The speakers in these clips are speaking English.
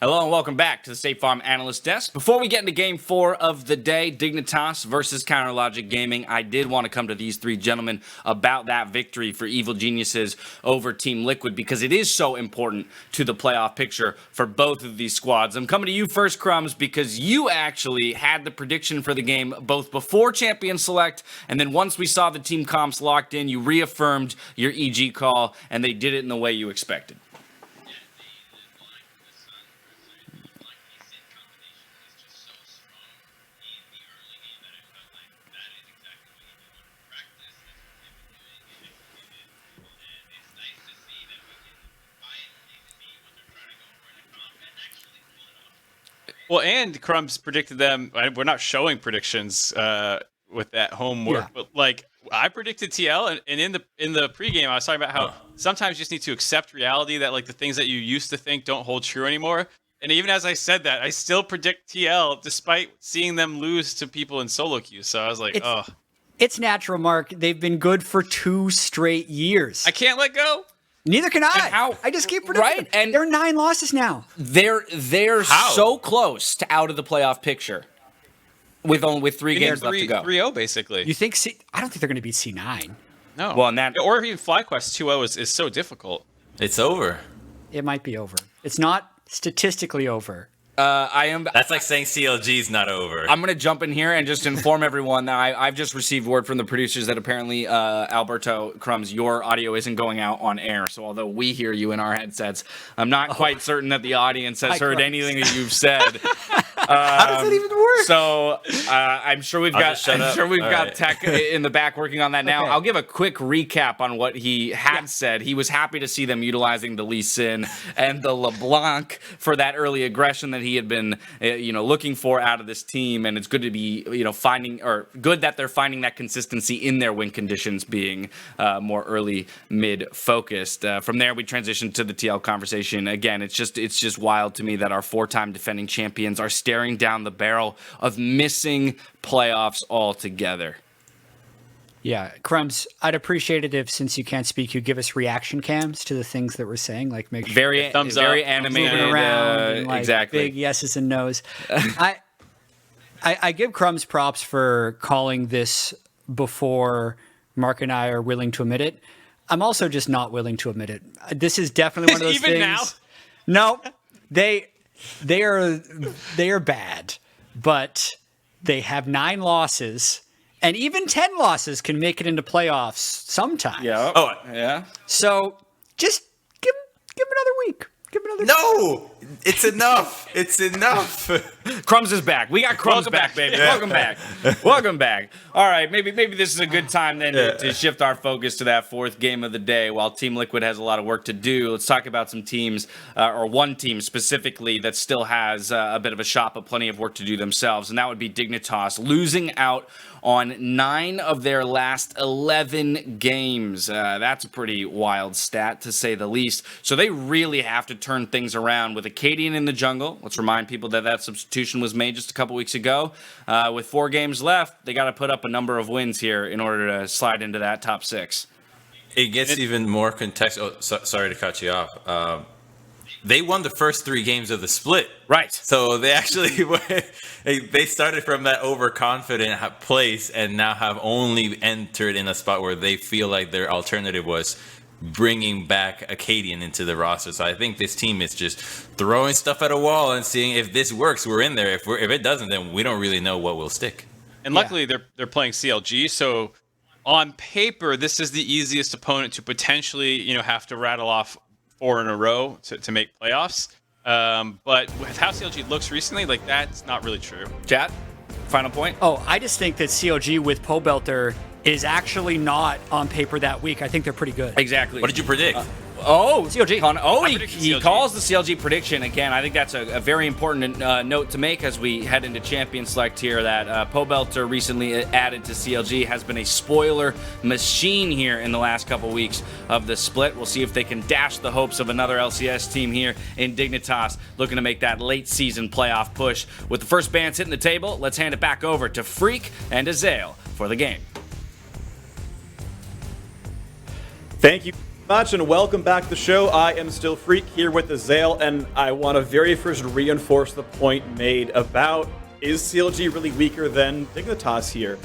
Hello and welcome back to the State Farm Analyst Desk. Before we get into Game 4 of the day, Dignitas versus Counterlogic Gaming, I did want to come to these three gentlemen about that victory for Evil Geniuses over Team Liquid because it is so important to the playoff picture for both of these squads. I'm coming to you first, Crumbs, because you actually had the prediction for the game both before Champion Select and then once we saw the team comps locked in, you reaffirmed your EG call and they did it in the way you expected. Well, and Crumbs predicted them. We're not showing predictions with that homework, but like I predicted TL, and in the pregame, I was talking about how sometimes you just need to accept reality that like the things that you used to think don't hold true anymore. And even as I said that, I still predict TL despite seeing them lose to people in solo queues. So I was like, it's natural, Mark. They've been good for 2 straight years. I can't let go. Neither can I. I just keep predicting. Right, and they're 9 losses now. They're so close to out of the playoff picture with 3 games left to go. 3-0 basically. You think? I don't think they're going to beat C9. No. Well, and that or even FlyQuest 2-0 is so difficult. It's over. It might be over. It's not statistically over. That's like saying CLG is not over. I'm going to jump in here and just inform everyone that I've just received word from the producers that apparently, Alberto Crumbs, your audio isn't going out on air. So although we hear you in our headsets, I'm not quite certain that the audience has heard anything that you've said. How does that even work? So I'm sure we've got tech in the back working on that now. Okay. I'll give a quick recap on what he had said. He was happy to see them utilizing the Lee Sin and the LeBlanc for that early aggression that he had been looking for out of this team, and it's good to be good that they're finding that consistency in their win conditions, being more early mid focused. From there we transitioned to the TL conversation. Again, it's just wild to me that our 4-time defending champions are staring down the barrel of missing playoffs altogether. Yeah, Crumbs, I'd appreciate it if, since you can't speak, you give us reaction cams to the things that we're saying, like make sure very animated, moving around, and like exactly. Big yeses and nos. I give Crumbs props for calling this before Mark and I are willing to admit it. I'm also just not willing to admit it. This is definitely one of those Even things. now? No, they are bad, but they have 9 losses. And even 10 losses can make it into playoffs sometimes. Yeah. Oh, yeah. So just give another week. No, it's enough. It's enough. Crumbs is back. We got Crumbs back, baby. Welcome back. Welcome back. All right, maybe this is a good time then to shift our focus to that 4th game of the day. While Team Liquid has a lot of work to do, let's talk about some teams, or one team specifically that still has a bit of a shot, but plenty of work to do themselves, and that would be Dignitas, losing out on 9 of their last 11 games. That's a pretty wild stat, to say the least. So they really have to turn things around with Akaadian in the jungle. Let's remind people that substitution was made just a couple weeks ago. With 4 games left, they got to put up a number of wins here in order to slide into that top 6. It gets even more context. Oh, sorry to cut you off. They won the first 3 games of the split. Right. So they actually they started from that overconfident place and now have only entered in a spot where they feel like their alternative was bringing back Akaadian into the roster. So I think this team is just throwing stuff at a wall and seeing if this works, we're in there. If it doesn't, then we don't really know what will stick. And luckily they're playing CLG, so on paper this is the easiest opponent to potentially have to rattle off 4 in a row to make playoffs. But with how CLG looks recently, like that's not really true. Chat, final point? Oh, I just think that CLG with Pobelter is actually not on paper that weak. I think they're pretty good. Exactly. What did you predict? CLG. He calls the CLG prediction. Again, I think that's a very important note to make as we head into Champion Select here, that Pobelter, recently added to CLG, has been a spoiler machine here in the last couple weeks of the split. We'll see if they can dash the hopes of another LCS team here in Dignitas, looking to make that late season playoff push. With the first bands hitting the table, let's hand it back over to Freak and Azale for the game. Thank you. Much and welcome back to the show. I am still Freak here with Azale, and I want to very first reinforce the point made about, is CLG really weaker than Dignitas here?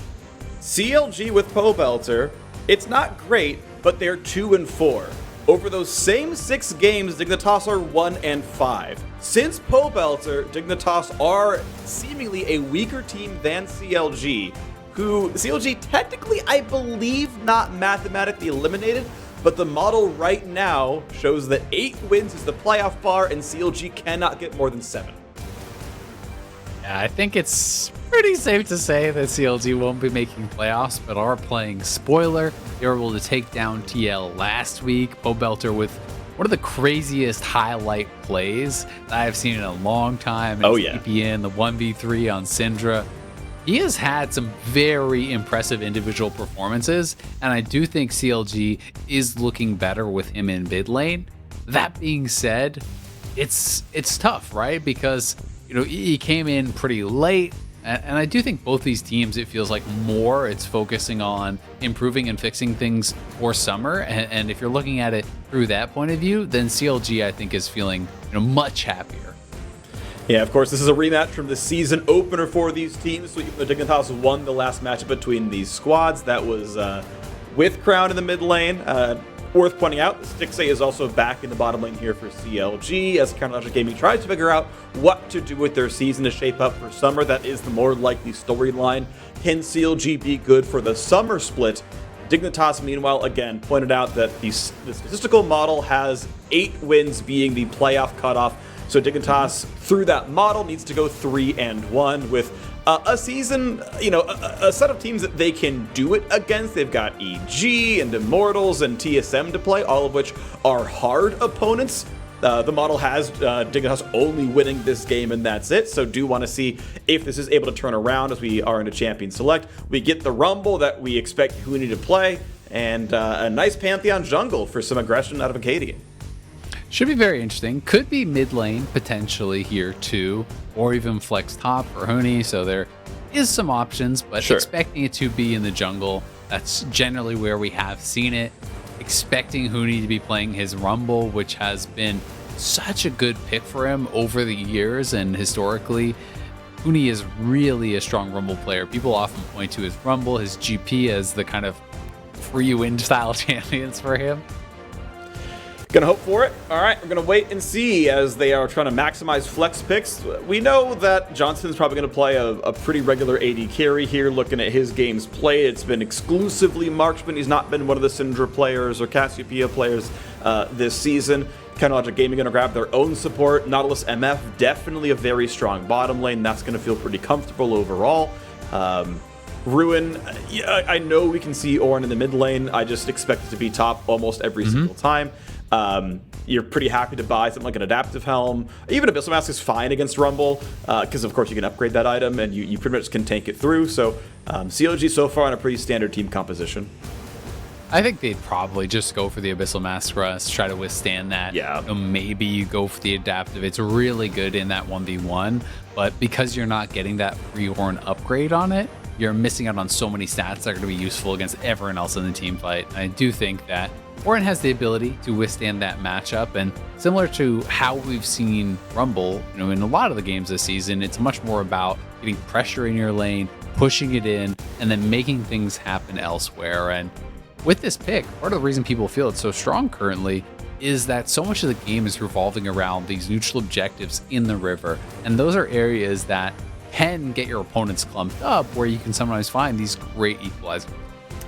CLG with Pobelter, it's not great, but they're 2-4. Over those same 6 games, Dignitas are 1-5. Since Pobelter, Dignitas are seemingly a weaker team than CLG, who CLG technically, I believe, not mathematically eliminated, but the model right now shows that 8 wins is the playoff bar, and CLG cannot get more than 7. Yeah, I think it's pretty safe to say that CLG won't be making playoffs, but are playing spoiler. They were able to take down TL last week. Pobelter with one of the craziest highlight plays that I've seen in a long time. Oh, yeah. EPN, the 1v3 on Syndra. He has had some very impressive individual performances, and I do think CLG is looking better with him in mid lane. That being said, it's tough, right? Because, you know, he came in pretty late, and I do think both these teams, it feels like more it's focusing on improving and fixing things for summer. And if you're looking at it through that point of view, then CLG, I think, is feeling, you know, much happier. Yeah, of course, this is a rematch from the season opener for these teams. So Dignitas won the last matchup between these squads. That was with Crown in the mid lane. Worth pointing out, Stixxay is also back in the bottom lane here for CLG, as Counter-Logic Gaming tries to figure out what to do with their season to shape up for summer. That is the more likely storyline. Can CLG be good for the summer split? Dignitas, meanwhile, again, pointed out that the statistical model has 8 wins being the playoff cutoff. So Dignitas, through that model, needs to go 3-1 with a season, you know, a set of teams that they can do it against. They've got EG and Immortals and TSM to play, all of which are hard opponents. The model has Dignitas only winning this game, and that's it. So do want to see if this is able to turn around as we are in a Champion Select. We get the Rumble that we expect Huni to play, and a nice Pantheon jungle for some aggression out of Akaadian. Should be very interesting. Could be mid lane potentially here too, or even flex top for Huni. So there is some options, but Sure. expecting it to be in the jungle, that's generally where we have seen it. Expecting Huni to be playing his Rumble, which has been such a good pick for him over the years and historically. Huni is really a strong Rumble player. People often point to his Rumble, his GP as the kind of free win style champions for him. Gonna hope for it. All right, we're gonna wait and see as they are trying to maximize flex picks. We know that Johnson's probably gonna play a pretty regular AD carry here. Looking at his games played, it's been exclusively marksman. He's not been one of the Syndra players or Cassiopeia players this season. Counter-Logic Gaming gonna grab their own support. Nautilus MF, definitely a very strong bottom lane. That's gonna feel pretty comfortable overall. Ruin, yeah, I know we can see Ornn in the mid lane. I just expect it to be top almost every single time. You're pretty happy to buy something like an Adaptive Helm. Even Abyssal Mask is fine against Rumble, because of course you can upgrade that item and you pretty much can tank it through. So CLG so far on a pretty standard team composition. I think they'd probably just go for the Abyssal Mask Rust, try to withstand that. Yeah. You know, maybe you go for the Adaptive. It's really good in that 1v1, but because you're not getting that free Ornn upgrade on it, you're missing out on so many stats that are going to be useful against everyone else in the team fight. And I do think that Ornn has the ability to withstand that matchup, and similar to how we've seen Rumble, you know, in a lot of the games this season, it's much more about getting pressure in your lane, pushing it in, and then making things happen elsewhere. And with this pick, part of the reason people feel it's so strong currently is that so much of the game is revolving around these neutral objectives in the river, and those are areas that can get your opponents clumped up, where you can sometimes find these great equalizers.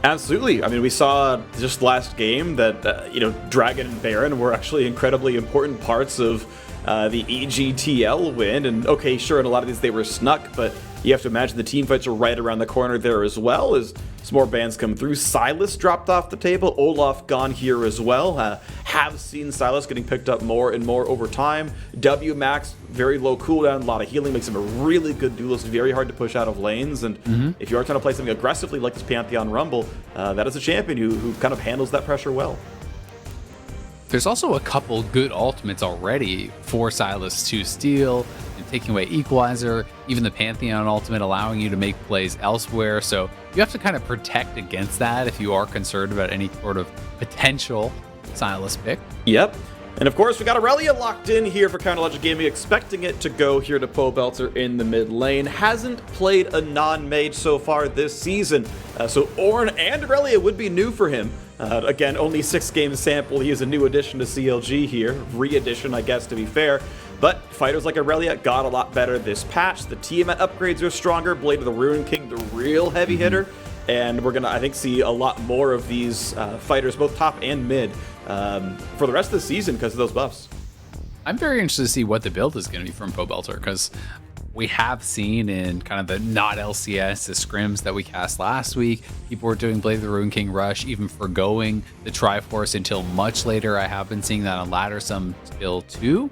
Absolutely. I mean, we saw just last game that, you know, Dragon and Baron were actually incredibly important parts of the EGTL win. And okay, sure, in a lot of these they were snuck, but you have to imagine the team fights are right around the corner there as well as some more bans come through. Silas dropped off the table. Olaf gone here as well. Have seen Silas getting picked up more and more over time. W Max, very low cooldown, a lot of healing, makes him a really good duelist, very hard to push out of lanes. And if you are trying to play something aggressively like this Pantheon Rumble, that is a champion who kind of handles that pressure well. There's also a couple good ultimates already for Silas to steal, and taking away Equalizer, even the Pantheon ultimate allowing you to make plays elsewhere. So you have to kind of protect against that if you are concerned about any sort of potential Silas pick. Yep. And of course, we got Irelia locked in here for Counter Logic Gaming, expecting it to go here to Pobelter in the mid lane. Hasn't played a non-mage so far this season, so Ornn and Irelia would be new for him. Again, only 6-game sample. He is a new addition to CLG here. Re-addition, I guess, to be fair. But fighters like Irelia got a lot better this patch. The Tiamat upgrades are stronger. Blade of the Ruin King, the real heavy hitter. And we're going to, I think, see a lot more of these fighters, both top and mid, for the rest of the season because of those buffs. I'm very interested to see what the build is going to be from Pobelter, because we have seen in kind of the not LCS, the scrims that we cast last week, people were doing Blade of the Ruin King Rush, even forgoing the Triforce until much later. I have been seeing that on ladder some skill too.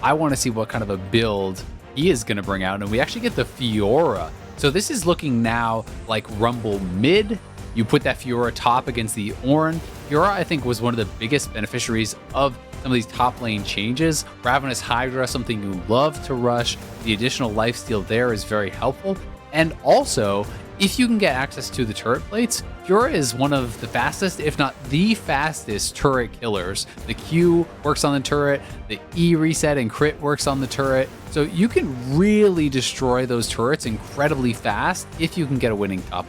I want to see what kind of a build he is going to bring out, and we actually get the Fiora. So this is looking now like Rumble mid. You put that Fiora top against the Ornn. Fiora, I think, was one of the biggest beneficiaries of some of these top lane changes. Ravenous Hydra, something you love to rush. The additional lifesteal there is very helpful. And also, if you can get access to the turret plates, Fiora is one of the fastest, if not the fastest, turret killers. The Q works on the turret, the E reset and crit works on the turret. So you can really destroy those turrets incredibly fast if you can get a winning top.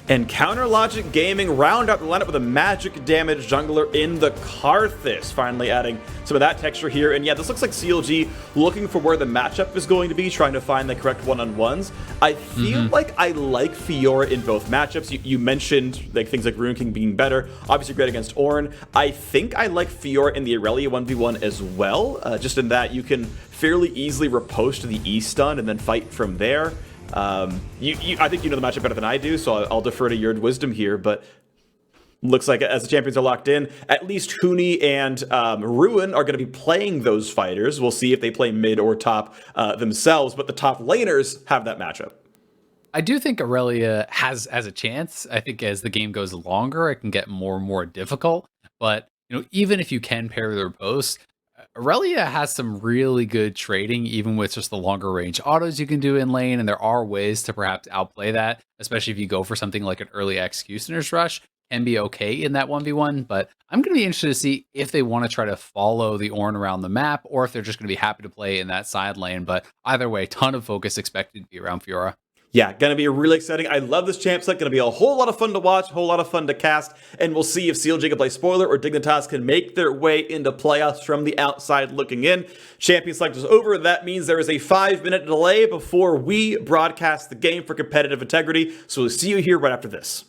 And Counter Logic Gaming round out the lineup with a magic damage jungler in the Karthus, finally adding some of that texture here. And yeah, this looks like CLG looking for where the matchup is going to be, trying to find the correct one-on-ones. I feel like I like Fiora in both matchups. You mentioned like things like Ruin King being better, obviously great against Ornn. I think I like Fiora in the Irelia 1v1 as well, just in that you can fairly easily riposte to the E stun and then fight from there. I think you know the matchup better than I do, so I'll defer to your wisdom here, but looks like as the champions are locked in, at least Huni and Ruin are going to be playing those fighters. We'll see if they play mid or top themselves, but the top laners have that matchup. I do think Irelia has a chance. I think as the game goes longer, it can get more and more difficult, but you know, even if you can pair their posts, Irelia has some really good trading, even with just the longer range autos you can do in lane, and there are ways to perhaps outplay that, especially if you go for something like an early Executioner's Rush, can be okay in that 1v1, but I'm going to be interested to see if they want to try to follow the Ornn around the map, or if they're just going to be happy to play in that side lane, but either way, ton of focus expected to be around Fiora. Yeah, gonna be really exciting. I love this champ set. Gonna be a whole lot of fun to watch, a whole lot of fun to cast, and we'll see if CLG can play spoiler or Dignitas can make their way into playoffs from the outside looking in. Champion select is over. That means there is a 5-minute delay before we broadcast the game for competitive integrity. So we'll see you here right after this.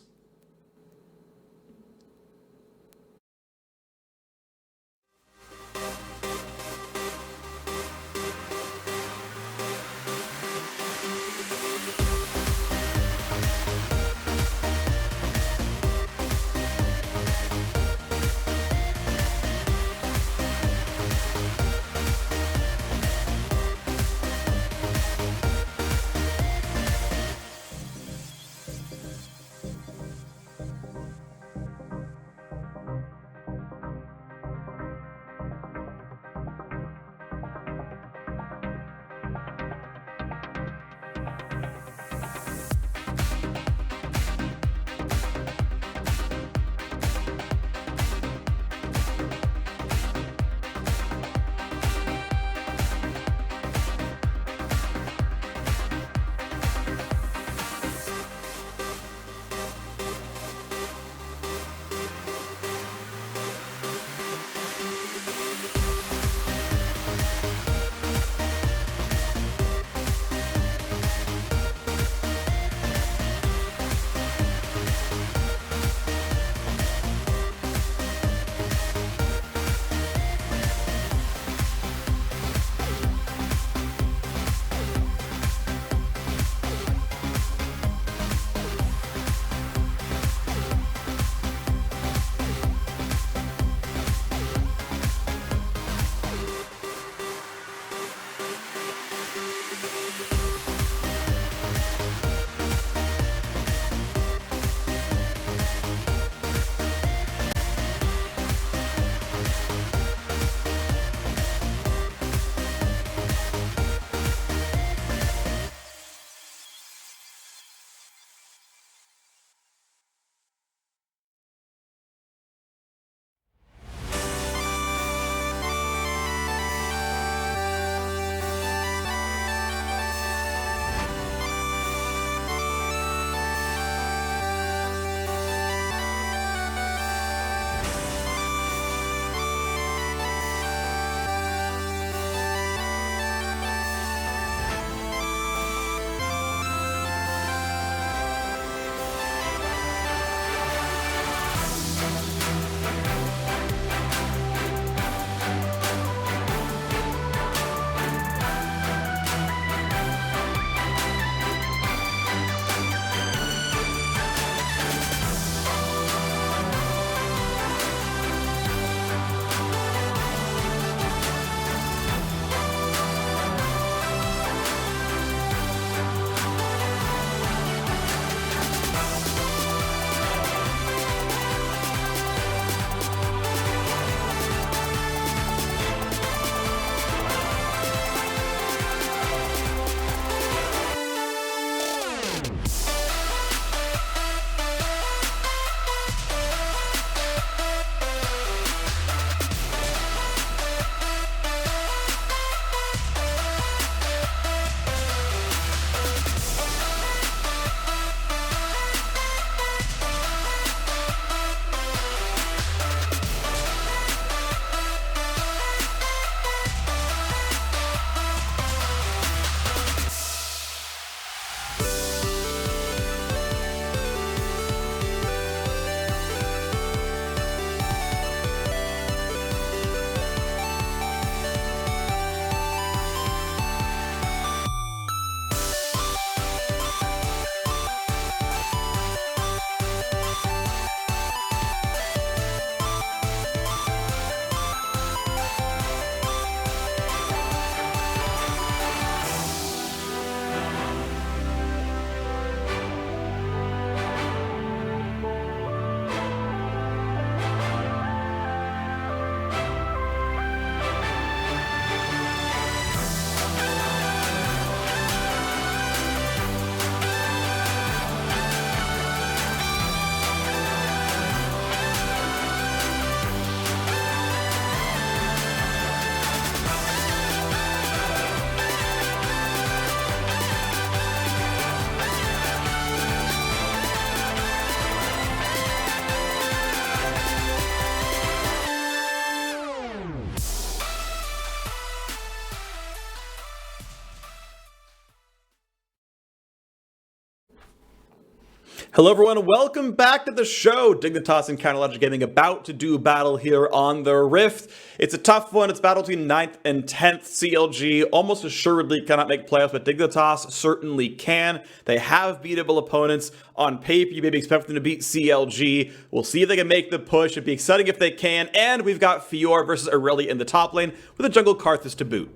Hello everyone, welcome back to the show. Dignitas and CLG Gaming about to do battle here on the Rift. It's a tough one. It's battle between 9th and 10th. CLG almost assuredly cannot make playoffs, but Dignitas certainly can. They have beatable opponents. On paper, you maybe expect them to beat CLG. We'll see if they can make the push. It'd be exciting if they can. And we've got Fiora versus Irelia in the top lane with a jungle Karthus to boot.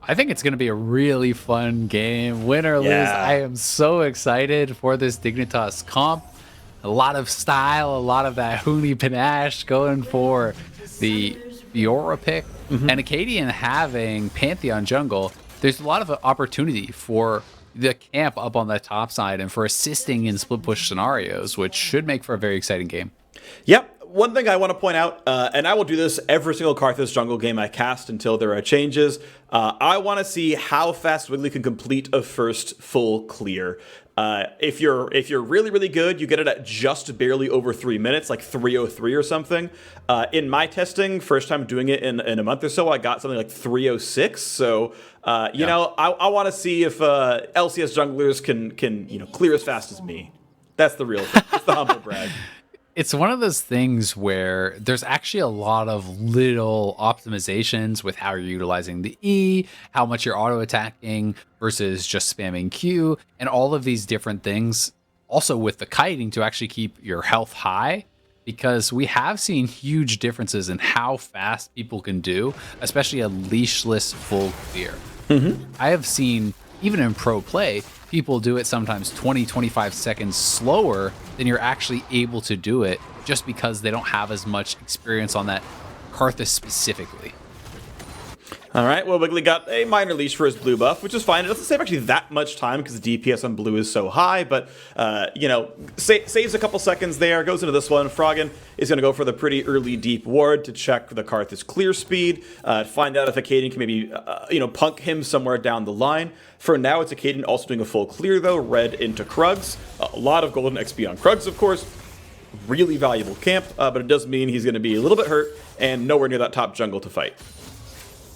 I think it's going to be a really fun game. Win or lose, I am so excited for this Dignitas comp. A lot of style, a lot of that Huni panache going for the Fiora pick. And Akaadian having Pantheon jungle, there's a lot of opportunity for the camp up on the top side and for assisting in split push scenarios, which should make for a very exciting game. Yep. One thing I want to point out, and I will do this every single Karthus jungle game I cast until there are changes, I want to see how fast Wiggily can complete a first full clear. If you're really, really good, you get it at just barely over 3 minutes, like 3:03 or something. In my testing, first time doing it in a month or so, I got something like 3:06. So, you know, I want to see if LCS junglers can clear as fast as me. That's the real thing. It's the humble brag. It's one of those things where there's actually a lot of little optimizations with how you're utilizing the E, how much you're auto-attacking versus just spamming Q, and all of these different things. Also with the kiting to actually keep your health high, because we have seen huge differences in how fast people can do, especially a leashless full clear. I have seen, even in pro play, people do it sometimes 20-25 seconds slower than you're actually able to do it, just because they don't have as much experience on that Karthus specifically. All right, well, Wiggily got a minor leash for his blue buff, which is fine. It doesn't save actually that much time because the DPS on blue is so high, but, you know, saves a couple seconds there, goes into this one. Froggen is going to go for the pretty early deep ward to check the Karthus clear speed, find out if Akaadian can maybe, punk him somewhere down the line. For now, it's Akaadian also doing a full clear, though, red into Krugs. A lot of golden XP on Krugs, of course. Really valuable camp, but it does mean he's going to be a little bit hurt and nowhere near that top jungle to fight.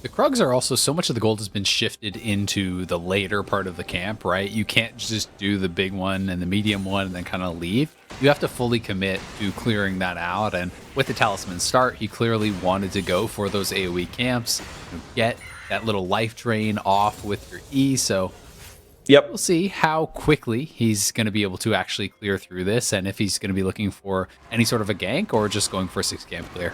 The Krugs are also, so much of the gold has been shifted into the later part of the camp, right? You can't just do the big one and the medium one and then kind of leave. You have to fully commit to clearing that out. And with the Talisman start, he clearly wanted to go for those AoE camps, get that little life drain off with your E. So yep, we'll see how quickly he's going to be able to actually clear through this, and if he's going to be looking for any sort of a gank or just going for a 6 camp clear.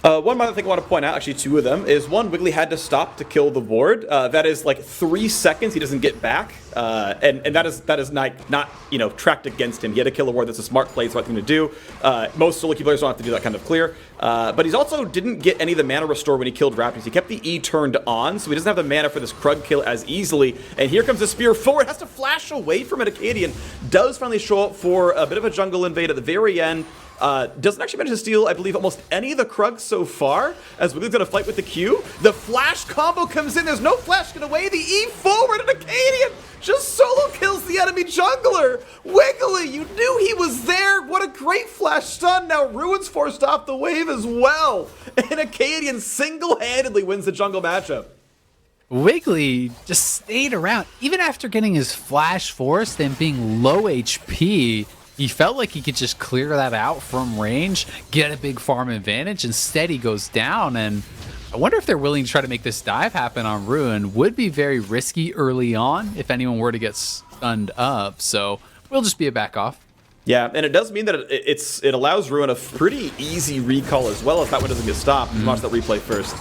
One other thing I want to point out, actually two of them, is one, Wiggily had to stop to kill the ward. That is like 3 seconds he doesn't get back, and that is not tracked against him. He had to kill a ward. That's a smart play, it's the right thing to do. Most solo queue players don't have to do that kind of clear. But he's also didn't get any of the mana restore when he killed Raptors. He kept the E turned on, so he doesn't have the mana for this Krug kill as easily. And here comes the spear forward, has to flash away from it. Akaadian does finally show up for a bit of a jungle invade at the very end. Doesn't actually manage to steal, I believe, almost any of the Krugs so far, as Wiggly's going to fight with the Q. The flash combo comes in, there's no flash get away, the E forward, and Akaadian just solo kills the enemy jungler. Wiggily, you knew he was there. What a great flash stun. Now Ruin's forced off the wave as well. And Akaadian single-handedly wins the jungle matchup. Wiggily just stayed around. Even after getting his flash forced and being low HP, he felt like he could just clear that out from range, get a big farm advantage. Instead, he goes down, and I wonder if they're willing to try to make this dive happen on Ruin. Would be very risky early on if anyone were to get stunned up, so we'll just be a back off. Yeah, and it does mean that it allows Ruin a pretty easy recall as well if that one doesn't get stopped. Watch that replay first.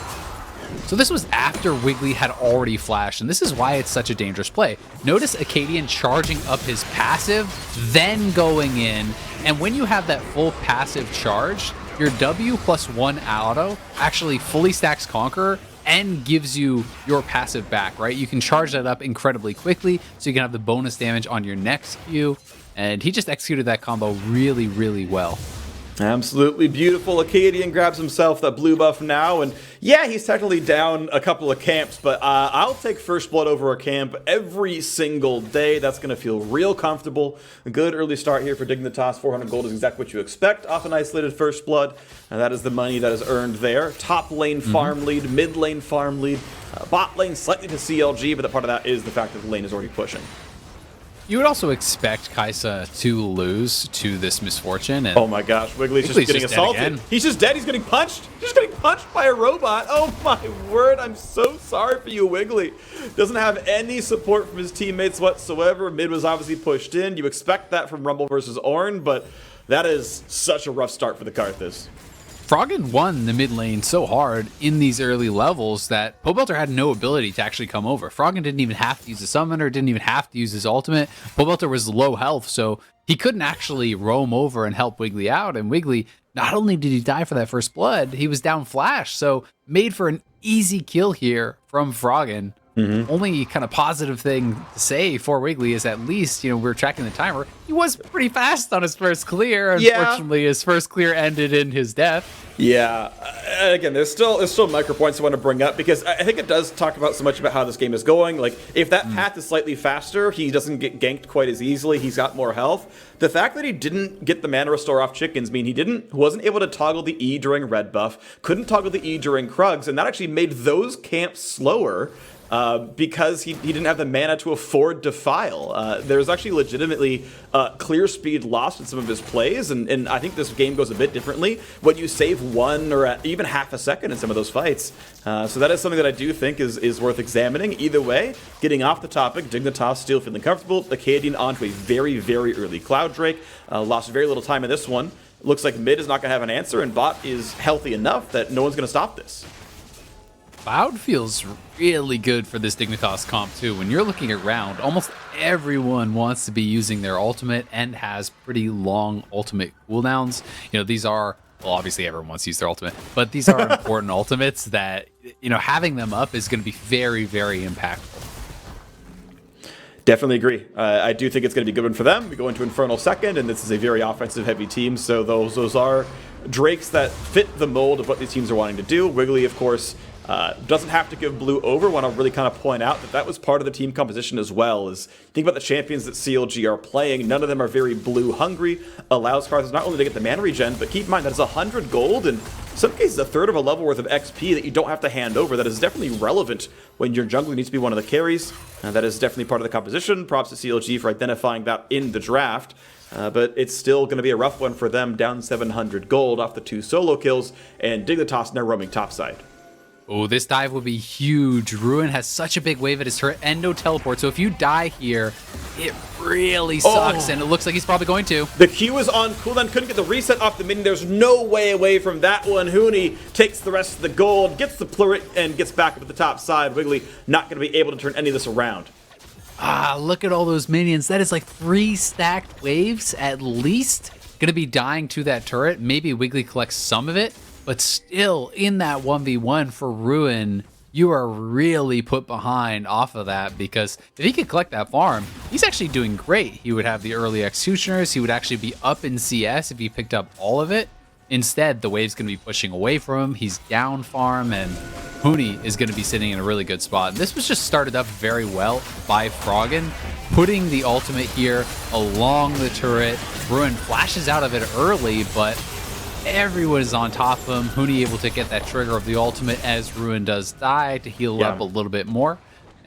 So this was after Wiggily had already flashed, and this is why it's such a dangerous play. Notice Akaadian charging up his passive, then going in, and when you have that full passive charge, your W+1 auto actually fully stacks Conqueror and gives you your passive back, right? You can charge that up incredibly quickly, so you can have the bonus damage on your next Q, and he just executed that combo really, really well. Absolutely beautiful. Akaadian grabs himself that blue buff now, and yeah, he's technically down a couple of camps, but I'll take first blood over a camp every single day. That's going to feel real comfortable. A good early start here for Dignitas. 400 gold is exactly what you expect off an isolated first blood, and that is the money that is earned there. Top lane farm lead, mid lane farm lead, bot lane slightly to CLG, but that part of that is the fact that the lane is already pushing. You would also expect Kaisa to lose to this misfortune. And Oh my gosh, Wiggly's just getting just dead assaulted. again. He's just dead. He's getting punched. He's getting punched by a robot. Oh my word, I'm so sorry for you, Wiggily. Doesn't have any support from his teammates whatsoever. Mid was obviously pushed in. You expect that from Rumble versus Ornn, but that is such a rough start for the Karthus. Froggen won the mid lane so hard in these early levels that Pobelter had no ability to actually come over. Froggen didn't even have to use a summoner, didn't even have to use his ultimate. Pobelter was low health, so he couldn't actually roam over and help Wiggily out. And Wiggily, not only did he die for that first blood, he was down flash, so made for an easy kill here from Froggen. Only kind of positive thing to say for Wiggily is at least, we're tracking the timer. He was pretty fast on his first clear. Unfortunately, his first clear ended in his death. Yeah, again, there's still micro points I want to bring up because I think it does talk about so much about how this game is going. Like, if that path is slightly faster, he doesn't get ganked quite as easily. He's got more health. The fact that he didn't get the mana restore off chickens mean he wasn't able to toggle the E during red buff, couldn't toggle the E during Krugs, and that actually made those camps slower. Because he didn't have the mana to afford Defile. There's actually legitimately clear speed lost in some of his plays, and I think this game goes a bit differently when you save 1 or even half a second in some of those fights. So that is something that I do think is worth examining. Either way, getting off the topic, Dignitas still feeling comfortable. Akaadian onto a very, very early Cloud Drake. Lost very little time in this one. Looks like mid is not going to have an answer, and bot is healthy enough that no one's going to stop this. Cloud feels really good for this Dignitas comp too. When you're looking around, almost everyone wants to be using their ultimate and has pretty long ultimate cooldowns. These are, well, obviously everyone wants to use their ultimate, but these are important ultimates that, having them up is going to be very, very impactful. Definitely agree. I do think it's going to be a good one for them. We go into Infernal second, and this is a very offensive-heavy team, so those are Drakes that fit the mold of what these teams are wanting to do. Wiggily, of course, doesn't have to give blue over. Want to really kind of point out that was part of the team composition as well. Is think about the champions that CLG are playing. None of them are very blue hungry. Allows Karthus not only to get the mana regen, but keep in mind that it's 100 gold and in some cases a third of a level worth of XP that you don't have to hand over. That is definitely relevant when your jungler needs to be one of the carries. That is definitely part of the composition. Props to CLG for identifying that in the draft. But it's still going to be a rough one for them, down 700 gold off the 2 solo kills, and Dignitas now roaming topside. Oh, this dive would be huge. Ruin has such a big wave at his turret and no teleport, so if you die here, it really sucks, and it looks like he's probably going to. The Q is on cooldown, couldn't get the reset off the minion. There's no way away from that one. Huni takes the rest of the gold, gets the pleuret, and gets back up at the top side. Wiggily not going to be able to turn any of this around. Look at all those minions. That is like 3 stacked waves at least. Gonna be dying to that turret. Maybe Wiggily collects some of it, but still in that 1v1 for Ruin, you are really put behind off of that, because if he could collect that farm, he's actually doing great. He would have the early executioners. He would actually be up in CS if he picked up all of it. Instead, the wave's going to be pushing away from him. He's down farm, and Huni is going to be sitting in a really good spot. And this was just started up very well by Froggen, putting the ultimate here along the turret. Ruin flashes out of it early, but everyone is on top of him. Huni able to get that trigger of the ultimate as Ruin does die to heal up a little bit more.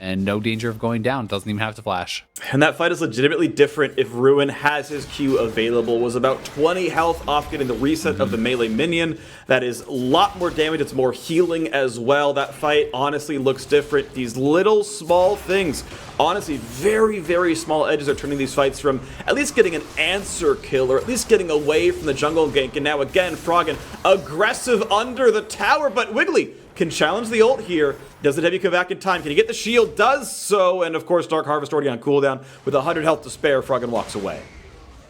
And no danger of going down. Doesn't even have to flash. And that fight is legitimately different if Ruin has his Q available. Was about 20 health off getting the reset of the melee minion. That is a lot more damage. It's more healing as well. That fight honestly looks different. These little small things, honestly very, very small edges are turning these fights from at least getting an answer kill or at least getting away from the jungle gank. And now again, Froggen aggressive under the tower, but Wiggily can challenge the ult here. Does the W come back in time? Can he get the shield? Does so. And of course, Dark Harvest already on cooldown. With 100 health to spare, Froggen walks away.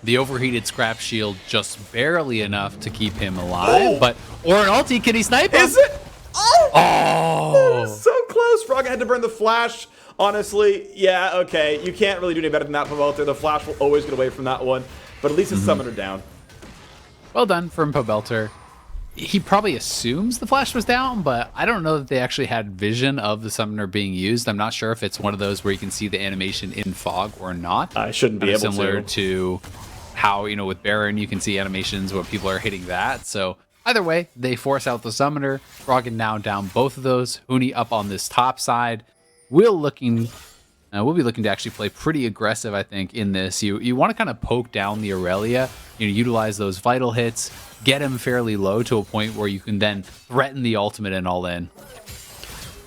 The overheated scrap shield just barely enough to keep him alive. But Ornn ulti, can he snipe him? Is it? Oh! So close. Froggen had to burn the flash. Honestly, yeah, okay. You can't really do any better than that, Pobelter. The flash will always get away from that one. But at least it's summoned her down. Well done from Pobelter. He probably assumes the flash was down, but I don't know that they actually had vision of the summoner being used. I'm not sure if it's one of those where you can see the animation in fog or not. I shouldn't be able to. Similar to how, with Baron, you can see animations when people are hitting that. So either way, they force out the summoner. Froggen now down both of those. Huni up on this top side. Will looking We'll be looking to actually play pretty aggressive, I think, in this. You want to kind of poke down the Irelia, utilize those vital hits, get him fairly low to a point where you can then threaten the ultimate and all in.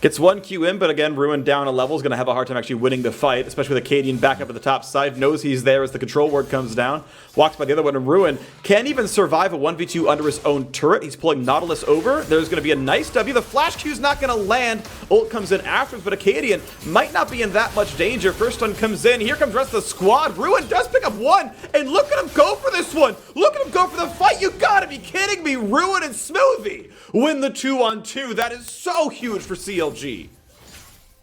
Gets 1 Q in, but again, Ruin down a level is going to have a hard time actually winning the fight, especially with Akaadian back up at the top side. Knows he's there as the control ward comes down. Walks by the other one, and Ruin can't even survive a 1v2 under his own turret. He's pulling Nautilus over. There's going to be a nice W. The flash Q's not going to land. Ult comes in afterwards, but Akaadian might not be in that much danger. First one comes in. Here comes the rest of the squad. Ruin does pick up one, and look at him go for this one. Look at him go for the fight. You gotta be kidding me. Ruin and Smoothie win the 2-on-2. That is so huge for CLG.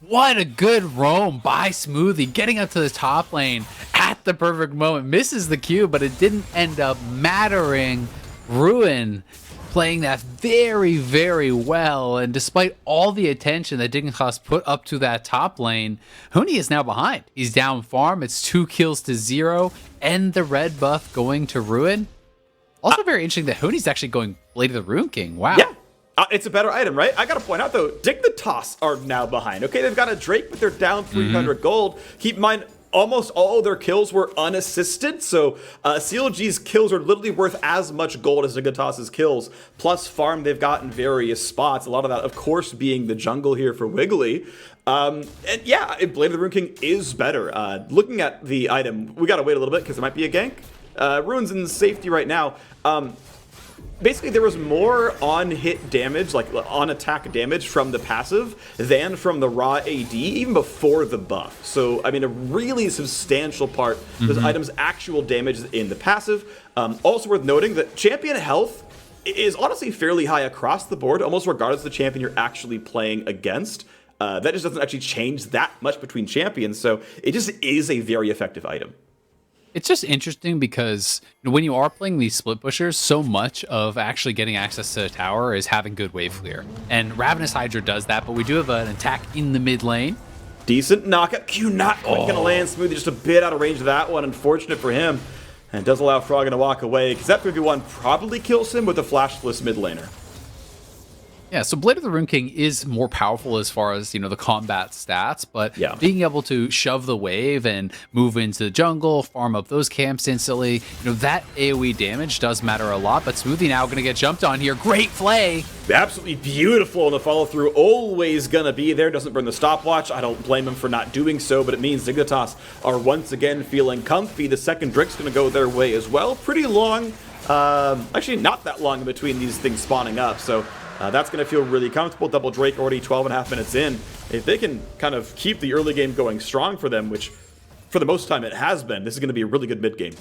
What a good roam by Smoothie, getting up to the top lane at the perfect moment. Misses the Q, but it didn't end up mattering. Ruin playing that very, very well. And despite all the attention that Dignitas put up to that top lane, Huni is now behind. He's down farm. It's 2 kills to 0. And the red buff going to Ruin. Also very interesting that Huni's actually going Blade of the Rune King. Wow. Yeah. It's a better item, right? I gotta point out, though, Dignitas are now behind. Okay, they've got a Drake, but they're down 300 gold. Keep in mind, almost all their kills were unassisted, so CLG's kills are literally worth as much gold as Dignitas's kills, plus farm they've got in various spots. A lot of that, of course, being the jungle here for Wiggily. And yeah, Blade of the Rune King is better. Looking at the item, we gotta wait a little bit because there might be a gank. Rune's in safety right now. Basically, there was more on-hit damage, like on-attack damage from the passive than from the raw AD, even before the buff. So, I mean, a really substantial part of this item's actual damage is in the passive. Also worth noting that champion health is honestly fairly high across the board, almost regardless of the champion you're actually playing against. That just doesn't actually change that much between champions, so it just is a very effective item. It's just interesting because when you are playing these split pushers, so much of actually getting access to the tower is having good wave clear. And Ravenous Hydra does that, but we do have an attack in the mid lane. Decent knockup. Q not quite going to land. Smoothie just a bit out of range of that one. Unfortunate for him. And it does allow Froggen to walk away, because that 3v1 probably kills him with a flashless mid laner. Yeah, so Blade of the Rune King is more powerful as far as, the combat stats, but being able to shove the wave and move into the jungle, farm up those camps instantly, that AoE damage does matter a lot, but Smoothie now going to get jumped on here. Great flay! Absolutely beautiful, and the follow-through always going to be there. Doesn't burn the stopwatch. I don't blame him for not doing so, but it means Dignitas are once again feeling comfy. The second Drake's going to go their way as well. Pretty long, actually not that long in between these things spawning up, so that's going to feel really comfortable. Double Drake already 12.5 minutes in. If they can kind of keep the early game going strong for them, which for the most time it has been, this is going to be a really good mid game.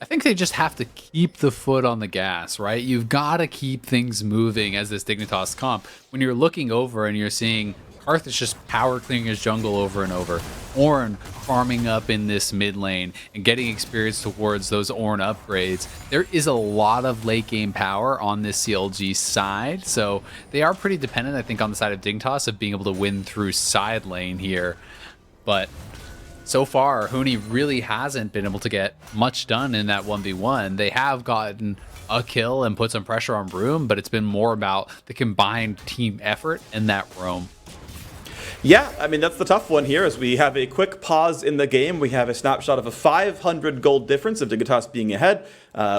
I think they just have to keep the foot on the gas, right? You've got to keep things moving as this Dignitas comp. When you're looking over and you're seeing Karthus just power clearing his jungle over and over, Ornn farming up in this mid lane and getting experience towards those Ornn upgrades, there is a lot of late game power on this CLG side, so they are pretty dependent, I think, on the side of Dignitas of being able to win through side lane here. But so far, Huni really hasn't been able to get much done in that 1v1. They have gotten a kill and put some pressure on Room, but it's been more about the combined team effort in that roam. Yeah, I mean, that's the tough one here as we have a quick pause in the game. We have a snapshot of a 500 gold difference of Dignitas being ahead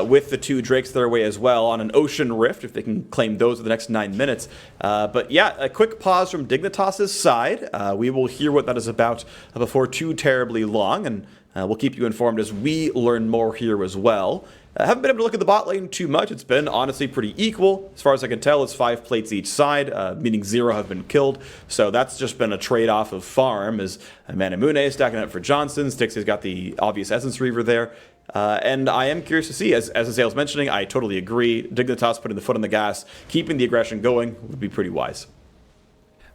with the 2 Drakes their way as well on an Ocean Rift, if they can claim those in the next 9 minutes. But yeah, a quick pause from Dignitas' side. We will hear what that is about before too terribly long, and we'll keep you informed as we learn more here as well. I haven't been able to look at the bot lane too much. It's been honestly pretty equal. As far as I can tell, it's 5 plates each side, meaning 0 have been killed. So that's just been a trade-off of farm as Manamune stacking up for Johnsun. Stixxay's got the obvious Essence Reaver there. And I am curious to see, as Azale was mentioning, I totally agree. Dignitas putting the foot on the gas, keeping the aggression going would be pretty wise.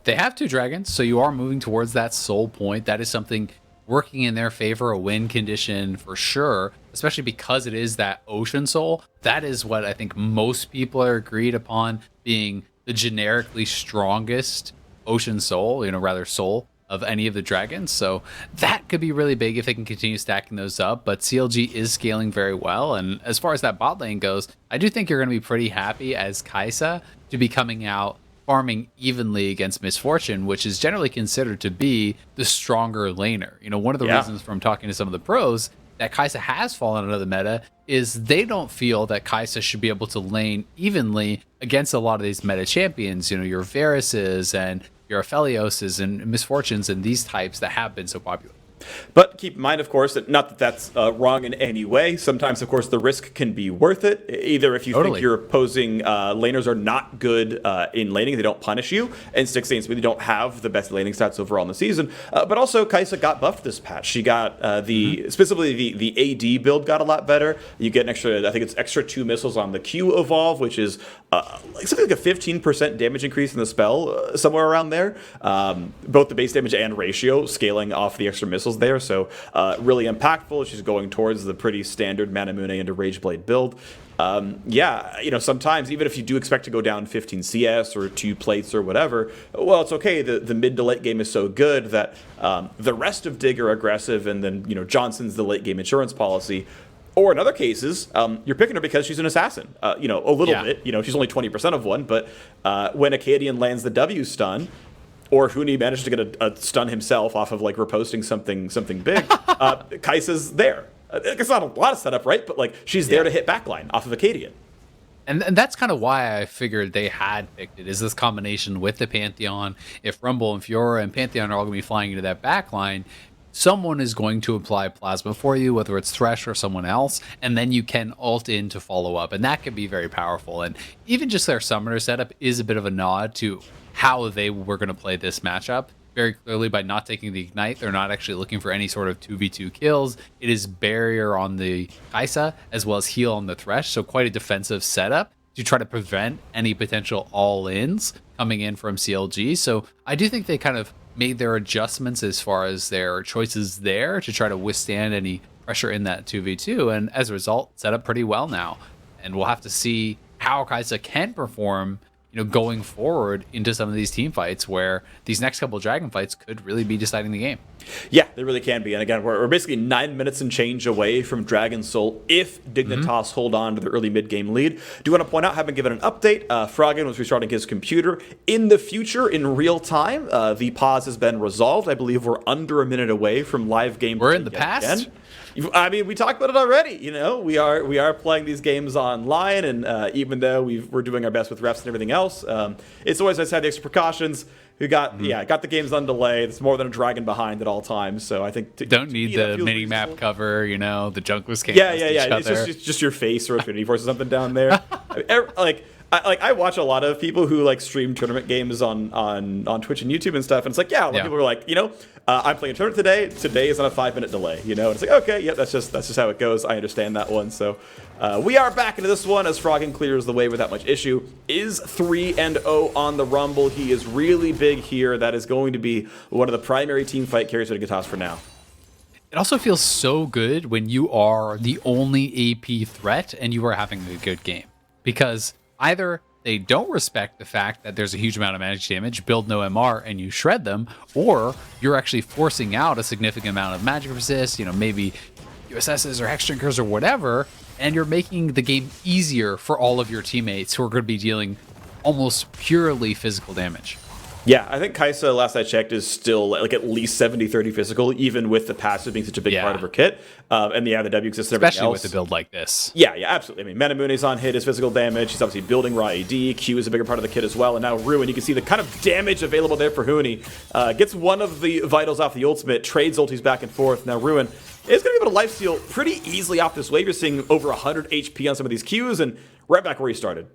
They have 2 dragons, so you are moving towards that soul point. That is something working in their favor, a win condition for sure, especially because it is that ocean soul. That is what I think most people are agreed upon being the generically strongest ocean soul, rather soul of any of the dragons. So that could be really big if they can continue stacking those up, but CLG is scaling very well. And as far as that bot lane goes, I do think you're going to be pretty happy as Kai'Sa to be coming out farming evenly against Misfortune, which is generally considered to be the stronger laner. One of the reasons from talking to some of the pros that Kai'Sa has fallen out of the meta is they don't feel that Kai'Sa should be able to lane evenly against a lot of these meta champions, your Varus's and your Aphelios's and Misfortunes and these types that have been so popular. But keep in mind, of course, that not that that's wrong in any way. Sometimes, of course, the risk can be worth it. Either if you think your opposing laners are not good in laning, they don't punish you, and Stixxay and Smoothie don't have the best laning stats overall in the season. But also, Kai'Sa got buffed this patch. She got specifically the AD build got a lot better. You get an extra, I think it's extra 2 missiles on the Q evolve, which is something like a 15% damage increase in the spell, somewhere around there. Both the base damage and ratio scaling off the extra missiles there, so really impactful. She's going towards the pretty standard Manamune into Rageblade build. Sometimes even if you do expect to go down 15 CS or 2 plates or whatever, well, it's okay. The mid to late game is so good that the rest of Dig are aggressive, and then Johnsun's the late game insurance policy. Or in other cases, you're picking her because she's an assassin. A little bit. She's only 20% of one, but when Akaadian lands the W stun, or Huni manages to get a stun himself off of riposting something big, Kai'Sa's there. It's not a lot of setup, right? But she's there to hit backline off of Akaadian. And that's kind of why I figured they had picked it, is this combination with the Pantheon. If Rumble and Fiora and Pantheon are all going to be flying into that backline, someone is going to apply plasma for you, whether it's Thresh or someone else, and then you can ult in to follow up, and that can be very powerful. And even just their summoner setup is a bit of a nod to how they were going to play this matchup. Very clearly, by not taking the Ignite, they're not actually looking for any sort of 2v2 kills. It is barrier on the Kai'Sa as well as heal on the Thresh, so quite a defensive setup to try to prevent any potential all-ins coming in from CLG. So I do think they kind of made their adjustments as far as their choices there to try to withstand any pressure in that 2v2, and as a result, set up pretty well now. And we'll have to see how Kai'Sa can perform going forward into some of these team fights where these next couple of Dragon fights could really be deciding the game. Yeah, they really can be. And again, we're basically 9 minutes and change away from Dragon Soul if Dignitas hold on to the early mid-game lead. Do want to point out, haven't given an update. Froggen was restarting his computer. In the future, in real time, the pause has been resolved. I believe we're under a minute away from live game. We're in the past? Again. I mean, we talked about it already. We are playing these games online, and even though we're doing our best with refs and everything else, it's always nice to have the extra precautions. We got got the games on delay. It's more than a dragon behind at all times. So I think don't need the mini map cover. The junkless can't. Yeah. It's just your face or Infinity Force or something down there. I watch a lot of people who stream tournament games on Twitch and YouTube and stuff, and it's a lot of people are like, I'm playing a tournament today. Today is on a 5-minute delay, and it's okay, yeah, that's just how it goes. I understand that one. So we are back into this one as Froggen clears the way without much issue. Is 3-0 on the Rumble. He is really big here. That is going to be one of the primary team fight carries for Dignitas for now. It also feels so good when you are the only AP threat and you are having a good game, because either they don't respect the fact that there's a huge amount of magic damage, build no MR, and you shred them, or you're actually forcing out a significant amount of magic resist, maybe USSs or Hex Drinkers or whatever, and you're making the game easier for all of your teammates who are going to be dealing almost purely physical damage. Yeah, I think Kai'Sa, last I checked, is still at least 70-30 physical, even with the passive being such a big part of her kit. And the W exists and everything especially else. with a build like this. Yeah, absolutely. I mean, Manamune's on hit, his physical damage. He's obviously building raw AD. Q is a bigger part of the kit as well. And now Ruin, you can see the kind of damage available there for Huni. Gets one of the vitals off the ultimate, trades ultis back and forth. Now Ruin is going to be able to lifesteal pretty easily off this wave. You're seeing over 100 HP on some of these Qs, and right back where he started.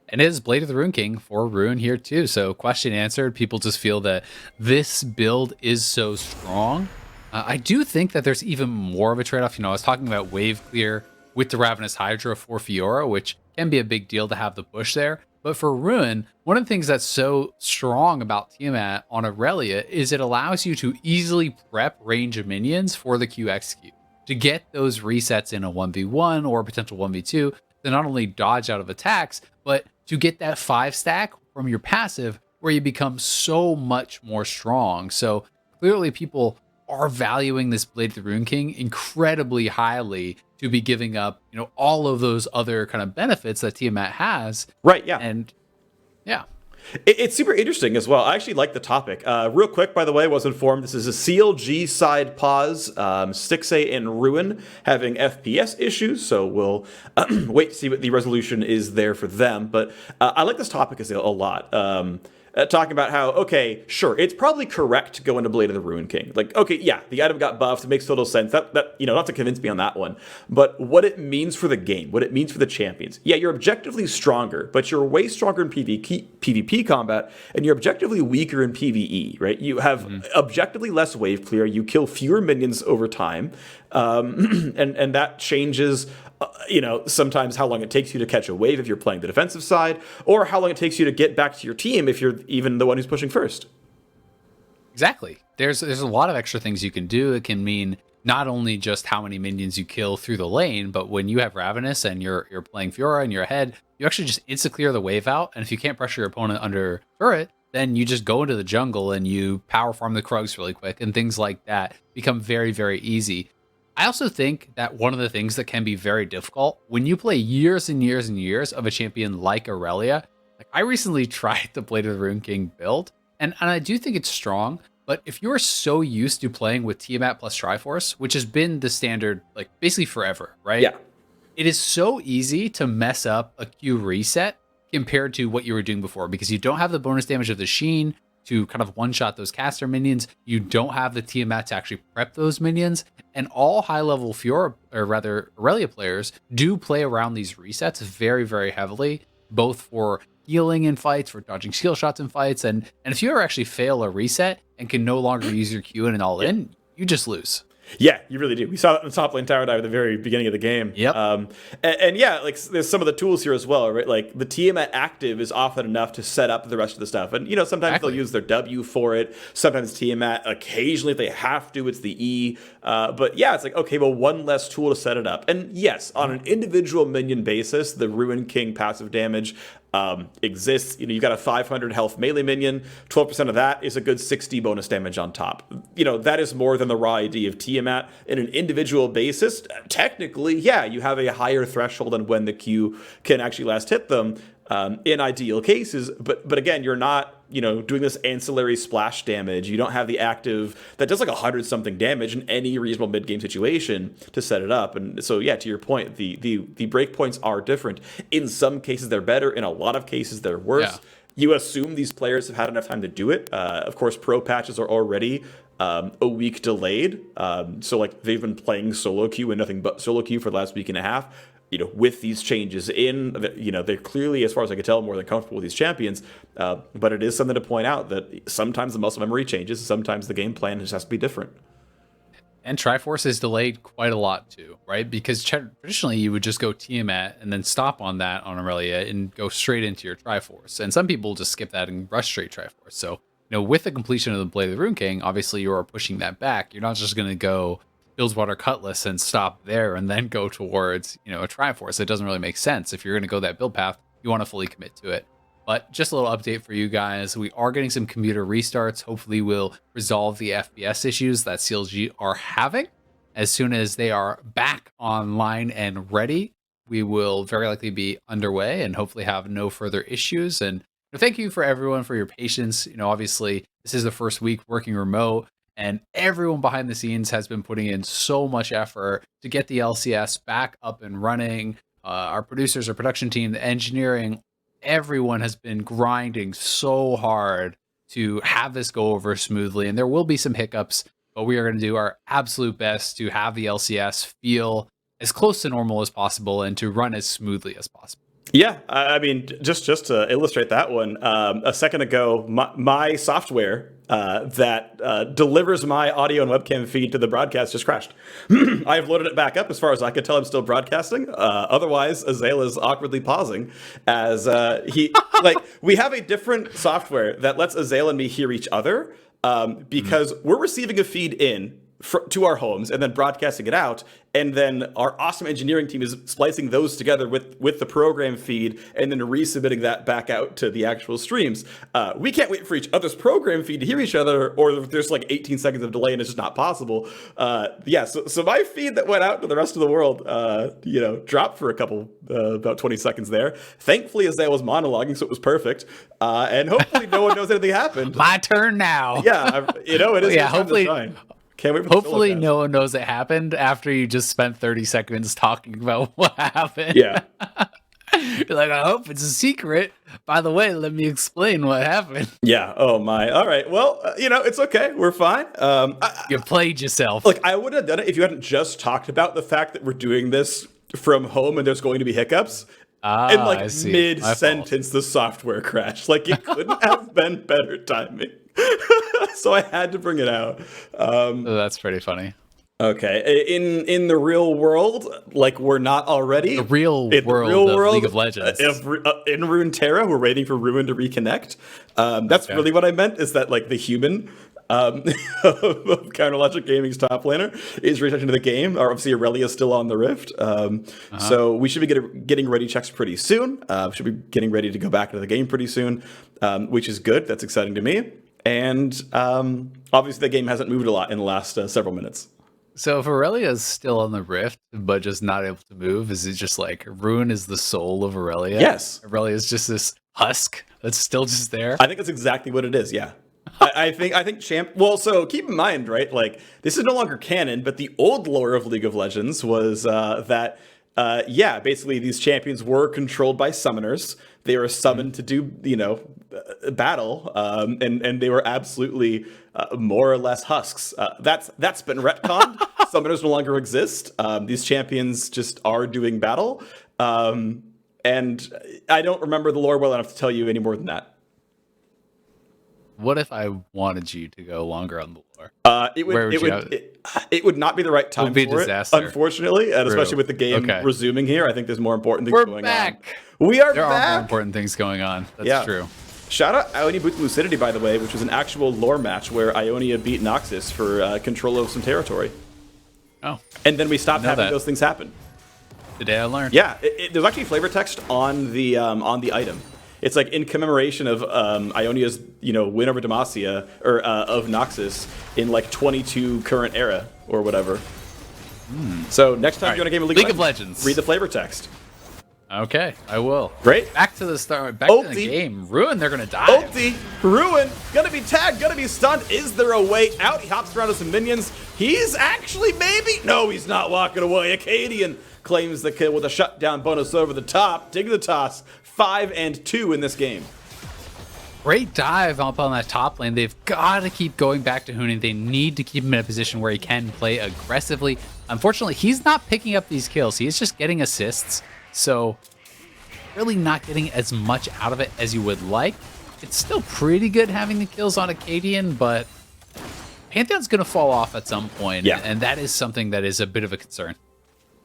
And it is Blade of the Rune King for Ruin here too. So question answered. People just feel that this build is so strong. I do think that there's even more of a trade-off. I was talking about wave clear with the Ravenous Hydra for Fiora, which can be a big deal to have the push there. But for Ruin, one of the things that's so strong about Tiamat on Irelia is it allows you to easily prep range of minions for the QXQ to get those resets in a 1v1 or a potential 1v2 to not only dodge out of attacks, but to get that 5-stack from your passive where you become so much more strong. So clearly people are valuing this Blade of the Rune King incredibly highly to be giving up, all of those other kind of benefits that Tiamat has. Right, yeah. And yeah. It's super interesting as well. I actually like the topic. Real quick, by the way, I was informed this is a CLG side pause. Stixxay and Ruin having FPS issues, so we'll wait to see what the resolution is there for them. But I like this topic a lot. Talking about how, okay, sure, it's probably correct to go into Blade of the Ruin King. Like, okay, yeah, the item got buffed. It makes total sense. That not to convince me on that one. But what it means for the game, what it means for the champions. Yeah, you're objectively stronger, but you're way stronger in PvP combat, and you're objectively weaker in PvE, right? You have objectively less wave clear. You kill fewer minions over time, and that changes sometimes how long it takes you to catch a wave if you're playing the defensive side, or how long it takes you to get back to your team if you're even the one who's pushing first. Exactly. There's a lot of extra things you can do. It can mean not only just how many minions you kill through the lane, but when you have Ravenous and you're playing Fiora and you're ahead, you actually just insta clear the wave out. And if you can't pressure your opponent under turret, then you just go into the jungle and you power farm the Krugs really quick, and things like that become very, very easy. I also think that one of the things that can be very difficult when you play years and years and years of a champion like Irelia, like I recently tried the Blade of the Ruin King build, and I do think it's strong, but if you're so used to playing with Tiamat plus Triforce, which has been the standard like basically forever, right? Yeah. It is so easy to mess up a Q reset compared to what you were doing before, because you don't have the bonus damage of the Sheen to kind of one-shot those caster minions. You don't have the Tiamat to actually prep those minions. And all high-level Fiora, or rather Irelia players, do play around these resets very, very heavily, both for healing in fights, for dodging skill shots in fights. And if you ever actually fail a reset and can no longer use your Q in an all-in, you just lose. Yeah, you really do. We saw that in the top lane tower dive at the very beginning of the game. Yep. And yeah, like there's some of the tools here as well, right? Like the Tiamat active is often enough to set up the rest of the stuff. And sometimes they'll use their W for it. Sometimes Tiamat, occasionally if they have to, it's the E. But yeah, it's like, okay, well, one less tool to set it up. And yes, on an individual minion basis, the Ruin King passive damage exists. You've got a 500 health melee minion. 12% of that is a good 60 bonus damage on top. That is more than the raw ID of Tiamat. In an individual basis, technically, yeah, you have a higher threshold on when the Q can actually last hit them in ideal cases. But again, you're not doing this ancillary splash damage. You don't have the active that does like 100-something damage in any reasonable mid-game situation to set it up. And so, yeah, to your point, the breakpoints are different. In some cases, they're better. In a lot of cases, they're worse. Yeah. You assume these players have had enough time to do it. Of course, pro patches are already a week delayed. So, like, they've been playing solo queue and nothing but solo queue for the last week and a half. With these changes in, they're clearly, as far as I can tell, more than comfortable with these champions. But it is something to point out that sometimes the muscle memory changes. Sometimes the game plan just has to be different. And Triforce is delayed quite a lot too, right? Because traditionally you would just go Tiamat and then stop on that on Irelia and go straight into your Triforce. And some people just skip that and rush straight Triforce. So, with the completion of the Blade of the Ruin King, obviously you are pushing that back. You're not just going to go Bilgewater Cutlass and stop there and then go towards, a Triforce. It doesn't really make sense. If you're going to go that build path, you want to fully commit to it. But just a little update for you guys. We are getting some computer restarts. Hopefully we'll resolve the FPS issues that CLG are having. As soon as they are back online and ready, we will very likely be underway and hopefully have no further issues. And thank you for everyone for your patience. Obviously this is the first week working remote, and everyone behind the scenes has been putting in so much effort to get the LCS back up and running. Our producers, our production team, the engineering, everyone has been grinding so hard to have this go over smoothly. And there will be some hiccups, but we are going to do our absolute best to have the LCS feel as close to normal as possible and to run as smoothly as possible. Yeah, I mean, just to illustrate that one, a second ago, my software that delivers my audio and webcam feed to the broadcast just crashed. I've loaded it back up. As far as I can tell, I'm still broadcasting. Otherwise, Azael is awkwardly pausing as we have a different software that lets Azael and me hear each other because we're receiving a feed in to our homes and then broadcasting it out, and then our awesome engineering team is splicing those together with the program feed and then resubmitting that back out to the actual streams. We can't wait for each other's program feed to hear each other, or there's like 18 seconds of delay and it's just not possible. So my feed that went out to the rest of the world, dropped for a couple, about 20 seconons there. Thankfully, Isaiah was monologuing, so it was perfect. And hopefully no one knows anything happened. My turn now. Yeah, it is. Yeah, hopefully. Can't wait for the Hopefully solo no one knows it happened after you just spent 30 seconds talking about what happened. Yeah. You're like, I hope it's a secret. By the way, let me explain what happened. Yeah. Oh my. All right. Well, it's okay. We're fine. You played yourself. Look, I would have done it if you hadn't just talked about the fact that we're doing this from home and there's going to be hiccups. And like mid-sentence, the software crashed. Like it couldn't have been better timing. So I had to bring it out. That's pretty funny. Okay, in the real world, like we're not already. The real world of League of Legends. In Runeterra, we're waiting for Ruin to reconnect. That's really what I meant, is that like the human of Counterlogic Gaming's top laner is returning to the game. Obviously, Irelia is still on the Rift. So we should be getting ready checks pretty soon. Should be getting ready to go back into the game pretty soon, which is good. That's exciting to me. And obviously, the game hasn't moved a lot in the last several minutes. So if Irelia is still on the Rift, but just not able to move, is it just like Ruin is the soul of Irelia? Yes. Irelia is just this husk that's still just there? I think that's exactly what it is, yeah. I think Well, so keep in mind, right, like, this is no longer canon, but the old lore of League of Legends was that basically these champions were controlled by summoners. They were summoned to do, battle, and they were absolutely more or less husks. That's been retconned. Summoners no longer exist. These champions just are doing battle. And I don't remember the lore well enough to tell you any more than that. What if I wanted you to go longer on the lore? It would not be the right time be a for disaster. it, unfortunately, and especially with the game resuming here. I think there's more important things going back. on. We are there back. There are more important things going on. That's true. Shout out Ionia Boot Lucidity, by the way, which was an actual lore match where Ionia beat Noxus for control of some territory. Oh. And then we stopped having those things happen. Today I learned. Yeah, there's actually flavor text on the item. It's like in commemoration of Ionia's, win over Demacia, or of Noxus in like 22 current era or whatever. So next time you're on a game of League of Legends, read the flavor text. Okay, I will. Great. Back to the start. Back to the game. Ruin, they're gonna die. Ruin, gonna be tagged, gonna be stunned. Is there a way out? He hops around with some minions. He's actually no, he's not walking away. Akaadian claims the kill with a shutdown bonus over the top. Dignitas 5-2 in this game. Great dive up on that top lane. They've got to keep going back to Huni. They need to keep him in a position where he can play aggressively. Unfortunately, he's not picking up these kills. He's just getting assists. So really not getting as much out of it as you would like. It's still pretty good having the kills on Akaadian, but Pantheon's going to fall off at some point. And that is something that is a bit of a concern.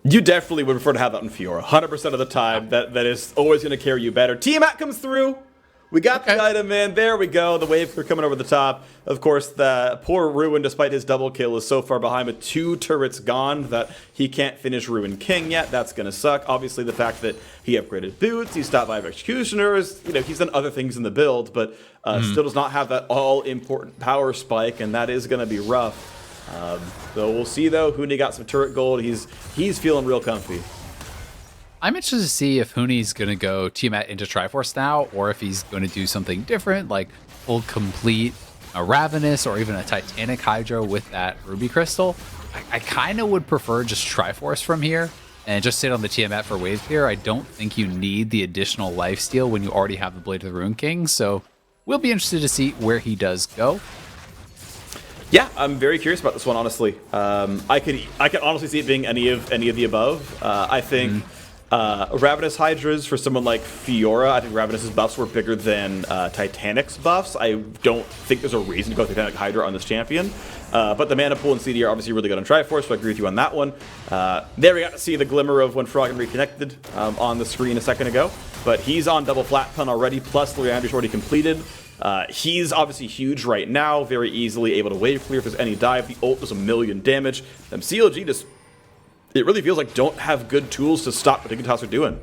You definitely would prefer to have that on Fiora. 100% of the time, that is always going to carry you better. Tiamat comes through. We got the item in. There we go. The wave are coming over the top. Of course, the poor Ruin, despite his double kill, is so far behind with 2 turrets gone that he can't finish Ruin King yet. That's going to suck. Obviously, the fact that he upgraded boots, he stopped by Executioners, he's done other things in the build, but still does not have that all-important power spike, and that is going to be rough. So we'll see, though. Huni got some turret gold. He's feeling real comfy. I'm interested to see if Huni's going to go Tiamat into Triforce now, or if he's going to do something different, like full complete a Ravenous or even a Titanic Hydra with that Ruby Crystal. I kind of would prefer just Triforce from here and just sit on the Tiamat for wave clear. I don't think you need the additional lifesteal when you already have the Blade of the Rune King, so we'll be interested to see where he does go. Yeah, I'm very curious about this one, honestly. I could honestly see it being any of the above. I think Ravenous Hydras for someone like Fiora, I think Ravenous's buffs were bigger than Titanic's buffs. I don't think there's a reason to go Titanic Hydra on this champion. But the mana pool and CD are obviously really good on Triforce, so I agree with you on that one. There we got to see the glimmer of when Froggen reconnected on the screen a second ago. But he's on double flat pun already, plus Leander's already completed. He's obviously huge right now, very easily able to wave clear if there's any dive. The ult does 1,000,000 damage. CLG just, it really feels like don't have good tools to stop what Dignitas are doing.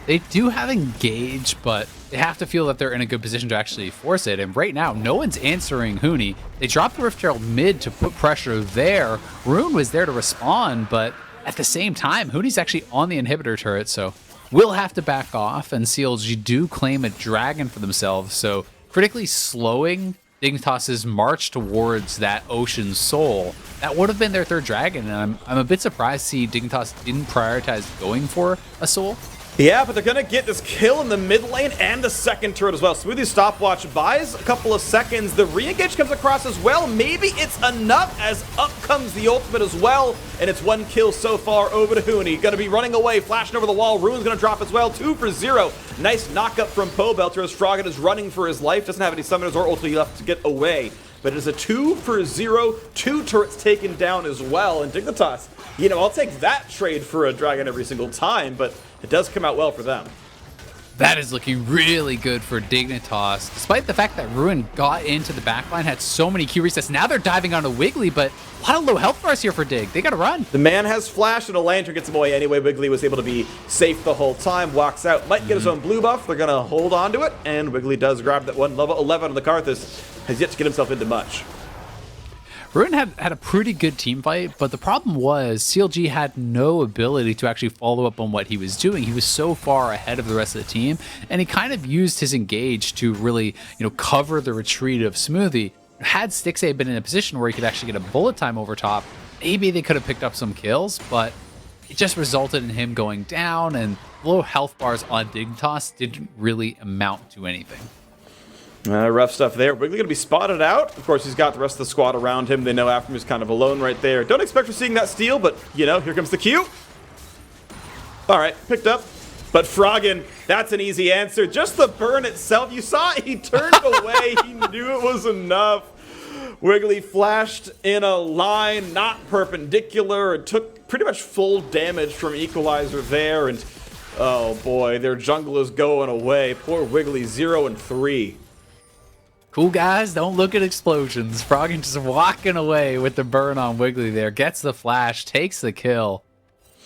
They do have engage, but they have to feel that they're in a good position to actually force it. And right now, no one's answering Huni. They dropped the Rift Herald mid to put pressure there. Rune was there to respond, but at the same time, Huni's actually on the inhibitor turret, so will have to back off. And CLG do claim a dragon for themselves, so critically slowing Dignitas' march towards that Ocean Soul. That would have been their third dragon, and I'm a bit surprised to see Dignitas didn't prioritize going for a Soul. Yeah, but they're going to get this kill in the mid lane and the second turret as well. Smoothie's stopwatch buys a couple of seconds. The re-engage comes across as well. Maybe it's enough as up comes the ultimate as well. And it's 1 kill so far over to Huni. Going to be running away, flashing over the wall. Rune's going to drop as well. 2 for 0. Nice knock up from Pobelter as Froggen is running for his life. Doesn't have any summoners or ulti left to get away. But it is a 2 for 0. 2 turrets taken down as well. And Dignitas, you know, I'll take that trade for a dragon every single time, but it does come out well for them. That is looking really good for Dignitas, despite the fact that Ruin got into the backline, had so many Q resets. Now they're diving onto Wiggily, but a lot of low health bars here for Dig. They gotta run. The man has flash and a lantern gets him away anyway. Wiggily was able to be safe the whole time, walks out, might get his own blue buff. They're gonna hold on to it, and Wiggily does grab that one. Level 11 on the Karthus, has yet to get himself into much. Ruin had a pretty good team fight, but the problem was CLG had no ability to actually follow up on what he was doing. He was so far ahead of the rest of the team, and he kind of used his engage to really, cover the retreat of Smoothie. Had Stixxay been in a position where he could actually get a bullet time over top, maybe they could have picked up some kills, but it just resulted in him going down, and low health bars on Dignitas didn't really amount to anything. Rough stuff there. Wiggily going to be spotted out. Of course, he's got the rest of the squad around him. They know aphromoo kind of alone right there. Don't expect for seeing that steal, but, here comes the Q. All right, picked up. But Froggen, that's an easy answer. Just the burn itself. You saw it. He turned away. He knew it was enough. Wiggily flashed in a line, not perpendicular, and took pretty much full damage from Equalizer there. And, oh boy, their jungle is going away. Poor Wiggily, 0 and 3. Cool guys, don't look at explosions. Froggen just walking away with the burn on Wiggily there. Gets the flash, takes the kill.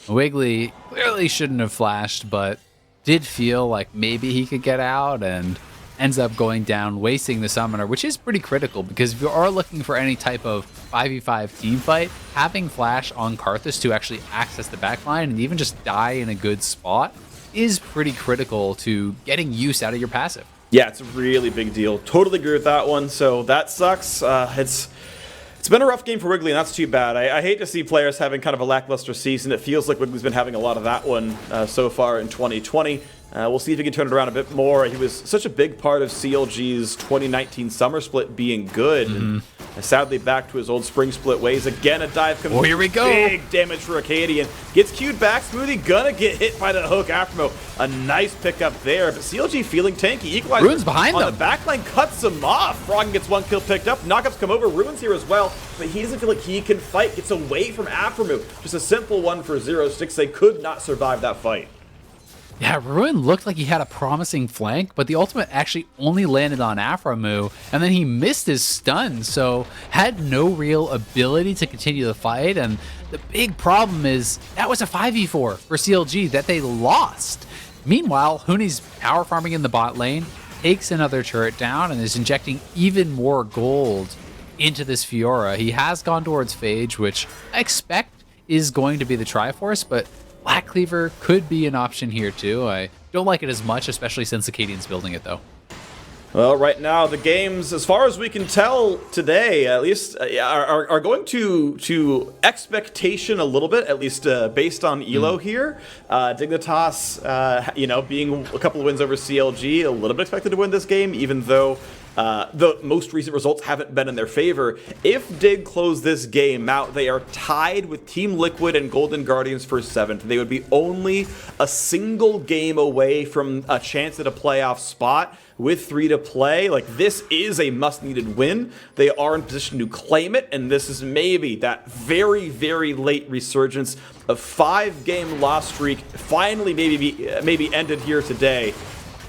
Wiggily clearly shouldn't have flashed, but did feel like maybe he could get out and ends up going down, wasting the summoner, which is pretty critical because if you are looking for any type of 5v5 team fight, having flash on Karthus to actually access the backline and even just die in a good spot is pretty critical to getting use out of your passive. Yeah, it's a really big deal. Totally agree with that one. So that sucks. It's been a rough game for Wiggily, and that's too bad. I hate to see players having kind of a lackluster season. It feels like Wiggly's been having a lot of that one so far in 2020. We'll see if he can turn it around a bit more. He was such a big part of CLG's 2019 Summer Split being good. And sadly, back to his old Spring Split ways. Again, a dive comes. Oh, here we go. Big damage for Akaadian. Gets queued back. Smoothie gonna get hit by the hook aphromoo. A nice pickup there. But CLG feeling tanky. Equalizer Ruin's behind on them. the backline cuts him off. Froggen gets 1 kill picked up. Knockups come over. Ruin's here as well. But he doesn't feel like he can fight. Gets away from aphromoo. Just a simple 1 for 0. Stixxay could not survive that fight. Yeah, Ruin looked like he had a promising flank, but the ultimate actually only landed on aphromoo, and then he missed his stun, so had no real ability to continue the fight. And the big problem is that was a 5v4 for CLG that they lost. Meanwhile, Huni's power farming in the bot lane, takes another turret down, and is injecting even more gold into this Fiora. He has gone towards Phage, which I expect is going to be the Triforce, but Black Cleaver could be an option here too. I don't like it as much, especially since Akaadian's building it though. Well, right now the games, as far as we can tell today, at least, are going to expectation a little bit, at least based on Elo here. Dignitas, being a couple of wins over CLG, a little bit expected to win this game, even though the most recent results haven't been in their favor. If Dig close this game out, they are tied with Team Liquid and Golden Guardians for 7th. They would be only a single game away from a chance at a playoff spot with 3 to play. Like, this is a must-needed win. They are in position to claim it, and this is maybe that very, very late resurgence of 5-game loss streak finally maybe ended here today.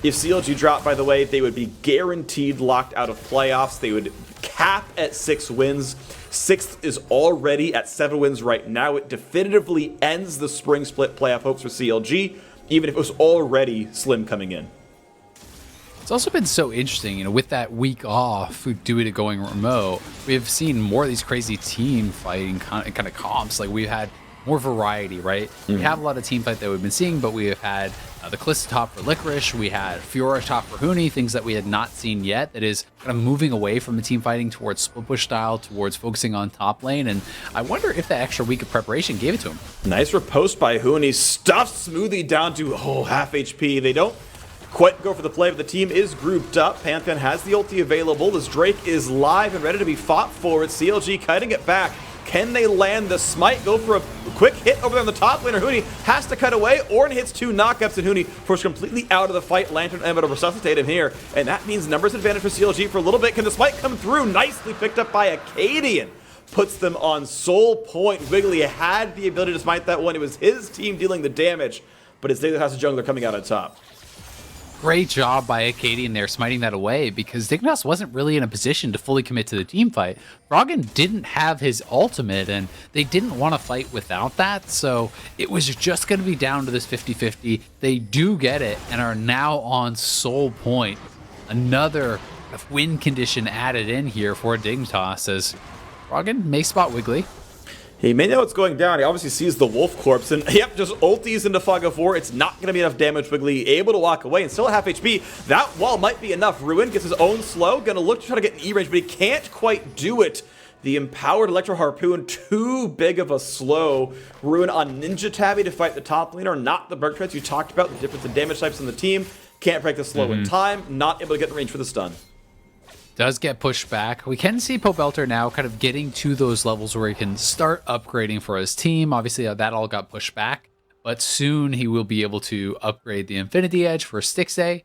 If CLG dropped, by the way, they would be guaranteed locked out of playoffs. They would cap at 6 wins. 6th is already at 7 wins right now. It definitively ends the Spring Split playoff hopes for CLG, even if it was already slim coming in. It's also been so interesting, you know, with that week off due to going remote, we've seen more of these crazy team fighting kind of comps. Like we've had more variety, right? We have a lot of team fight that we've been seeing, but we have had the Callisto top for FLICKR, we had Fiora top for Huni, things that we had not seen yet that is kind of moving away from the team fighting towards split push style, towards focusing on top lane, and I wonder if that extra week of preparation gave it to him. Nice riposte by Huni, stuffs Smoothie down to half HP. They don't quite go for the play, but the team is grouped up. Pantheon has the ulti available. This Drake is live and ready to be fought for. It's CLG cutting it back. Can they land the smite? Go for a quick hit over there on the top laner. Huni has to cut away. Ornn hits 2 knockups, and Huni forced completely out of the fight. Lantern able to resuscitate him here, and that means numbers advantage for CLG for a little bit. Can the smite come through? Nicely picked up by Akaadian. Puts them on soul point. Wiggily had the ability to smite that one. It was his team dealing the damage, but it's Dignitas' jungler coming out on top. Great job by Akaadian there, smiting that away, because Dignitas wasn't really in a position to fully commit to the team fight. Froggen didn't have his ultimate, and they didn't want to fight without that, so it was just going to be down to this 50-50. They do get it, and are now on soul point. Another win condition added in here for Dignitas, as Froggen may spot Wiggily. He may know what's going down. He obviously sees the wolf corpse, and yep, just ulties into Fog of War. It's not going to be enough damage. Wiggily able to walk away and still at half HP. That wall might be enough. Ruin gets his own slow. Going to look to try to get an E-range, but he can't quite do it. The empowered Electro Harpoon, too big of a slow. Ruin on Ninja Tabby to fight the top laner, not the Berg Treads you talked about. The difference in damage types on the team. Can't break the slow in time. Not able to get the range for the stun. Does get pushed back. We can see Pobelter now kind of getting to those levels where he can start upgrading for his team. Obviously, that all got pushed back, but soon he will be able to upgrade the Infinity Edge for Stixxay.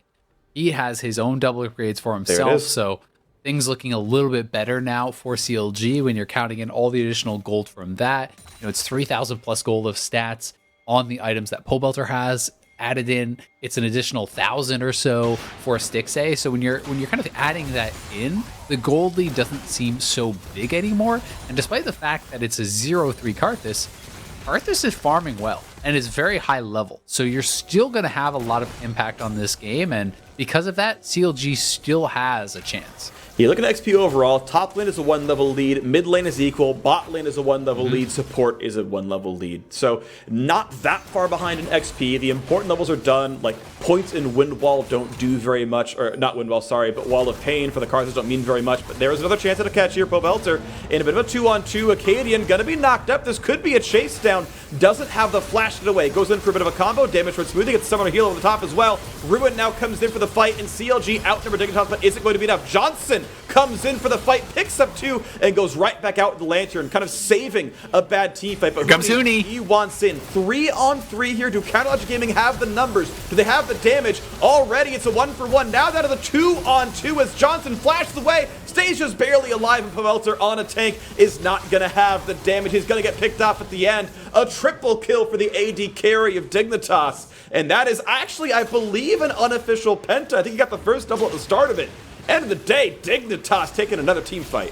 He has his own double upgrades for himself, so things looking a little bit better now for CLG when you're counting in all the additional gold from that. You know, it's 3,000 plus gold of stats on the items that Pobelter has. Added in, it's an additional 1,000 or so for Stixxay. So when you're kind of adding that in, the gold lead doesn't seem so big anymore. And despite the fact that it's a 0-3 Karthus is farming well and is very high level. So you're still going to have a lot of impact on this game, and because of that, CLG still has a chance. Yeah, looking at XP overall, top lane is a 1-level lead, mid lane is equal, bot lane is a 1-level lead, support is a 1-level lead. So not that far behind in XP. The important levels are done, like points in Wind Wall don't do very much, or not Wind Wall, sorry, but Wall of Pain for the Karthus don't mean very much, but there is another chance at a catch here. Pobelter in a bit of a 2-on-2, Akaadian gonna be knocked up. This could be a chase down, doesn't have the flash it away, goes in for a bit of a combo, damage for Smoothie, gets someone to heal over the top as well. Ruin now comes in for the fight, and CLG outnumbered Dignitas, but isn't going to be enough. Johnsun comes in for the fight, picks up 2, and goes right back out with the Lantern, kind of saving a bad team fight. But comes Huni. He wants in. 3-on-3 here. Do Counterlogic Gaming have the numbers? Do they have the damage? Already it's a 1-for-1. Now down to the 2-on-2 as Johnsun flashes away. Stays just barely alive, and Pobelter on a tank is not going to have the damage. He's going to get picked off at the end. A triple kill for the AD carry of Dignitas. And that is actually, I believe, an unofficial penta. I think he got the first double at the start of it. End of the day, Dignitas taking another team fight.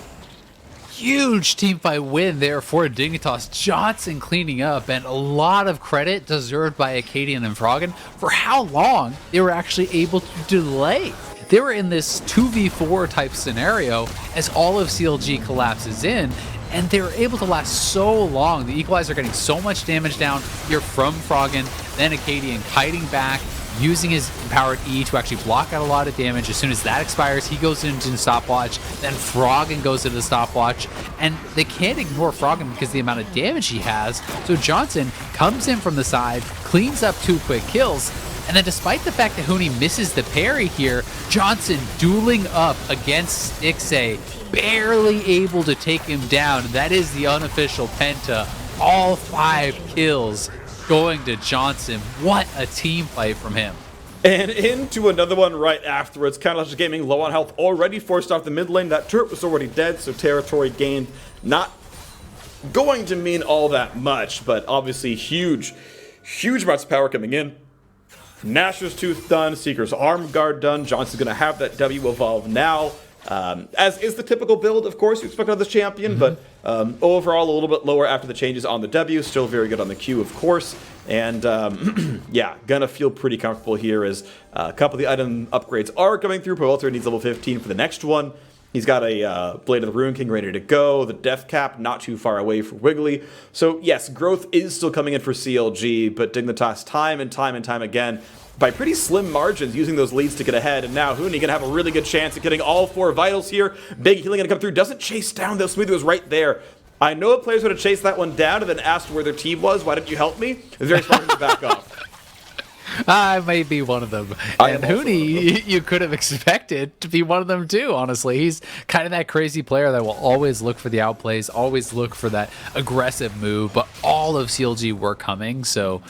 Huge team fight win there for Dignitas. Johnsun cleaning up, and a lot of credit deserved by Akaadian and Froggen for how long they were actually able to delay. They were in this 2v4 type scenario as all of CLG collapses in, and they were able to last so long. The Equalizer getting so much damage down here from Froggen, then Akaadian kiting back, using his empowered E to actually block out a lot of damage. As soon as that expires, he goes into the stopwatch, then Froggen goes into the stopwatch, and they can't ignore Froggen because of the amount of damage he has. So Johnsun comes in from the side, cleans up 2 quick kills, and then despite the fact that Huni misses the parry here, Johnsun dueling up against Stixxay, barely able to take him down. That is the unofficial penta. All 5 kills going to Johnsun. What a team fight from him. And into another one right afterwards. Counterlogic Gaming low on health, already forced off the mid lane. That turret was already dead, so territory gained not going to mean all that much, but obviously huge amounts of power coming in. Nashor's Tooth done, Seeker's Arm Guard done. Johnson's going to have that W evolve now. As is the typical build, of course, you expect out of this champion, but overall a little bit lower after the changes on the W. Still very good on the Q, of course. And yeah, gonna feel pretty comfortable here as a couple of the item upgrades are coming through. Pobelter needs level 15 for the next one. He's got a Blade of the Rune King ready to go. The Death Cap not too far away for Wiggily. So yes, growth is still coming in for CLG, but Dignitas time and time again, by pretty slim margins, using those leads to get ahead. And now Huni gonna have a really good chance at getting all 4 vitals here. Big healing gonna come through. Doesn't chase down though. Smoothie was right there. I know a players would have chased that one down and then asked where their team was. Why didn't you help me? It's very smart to back off. I may be one of them. And Huni, you could have expected to be one of them too, honestly. He's kind of that crazy player that will always look for the outplays, always look for that aggressive move, but all of CLG were coming, so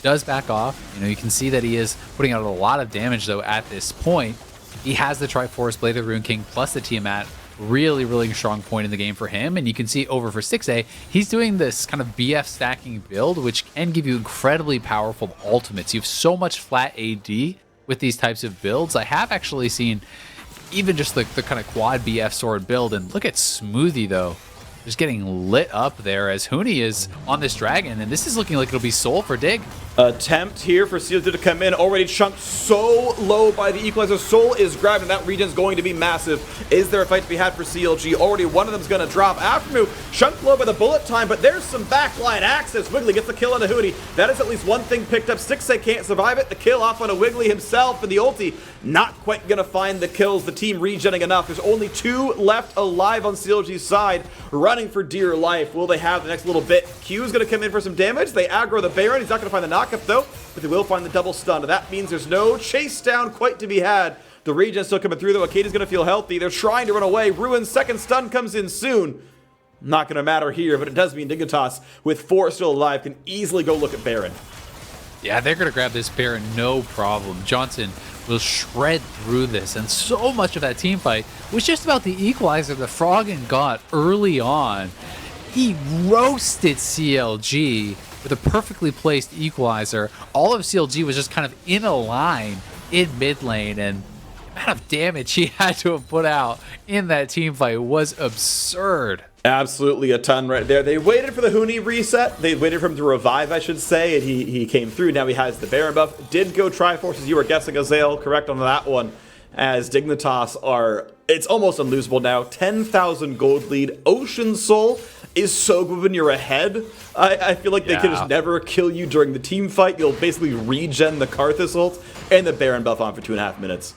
does back off. You know, you can see that he is putting out a lot of damage though at this point. He has the Triforce, Blade of the Rune King, plus the Tiamat. Really strong point in the game for him. And you can see over for Stixxay, he's doing this kind of BF stacking build, which can give you incredibly powerful ultimates. You have so much flat AD with these types of builds. I have actually seen even just the kind of quad BF sword build. And look at Smoothie though, just getting lit up there as Huni is on this dragon. And this is looking like it'll be Soul for Dig. Attempt here for CLG to come in, already chunked so low by the Equalizer. Soul is grabbed, and that regen's going to be massive. Is there a fight to be had for CLG? Already one of them's going to drop. aphromoo chunked low by the bullet time, but there's some backline access. Wiggily gets the kill on a Huni. That is at least one thing picked up. Stixxay can't survive it. The kill off on a Wiggily himself, and the ulti not quite going to find the kills. The team regenning enough. There's only 2 left alive on CLG's side, running for dear life. Will they have the next little bit? Q's going to come in for some damage. They aggro the Baron. He's not going to find the knockup though, but they will find the double stun. That means there's no chase down quite to be had. The regen still coming through though. Akaadian's going to feel healthy. They're trying to run away. Ruin's second stun comes in soon. Not going to matter here, but it does mean Dignitas, with 4 still alive, can easily go look at Baron. Yeah, they're going to grab this Baron, no problem. Johnsun will shred through this, and so much of that team fight was just about the equalizer that Froggen got early on. He roasted CLG with a perfectly placed equalizer. All of CLG was just kind of in a line in mid lane, and the amount of damage he had to have put out in that team fight was absurd. Absolutely a ton right there. They waited for the Huni reset. They waited for him to revive, I should say, and he came through. Now he has the Baron buff. Did go Triforce, as you were guessing, Azale, correct on that one, as Dignitas are, it's almost unlosable now. 10,000 gold lead. Ocean Soul is so good when you're ahead. I feel like they can just never kill you during the team fight. You'll basically regen the Karthus ult and the Baron buff on for 2.5 minutes.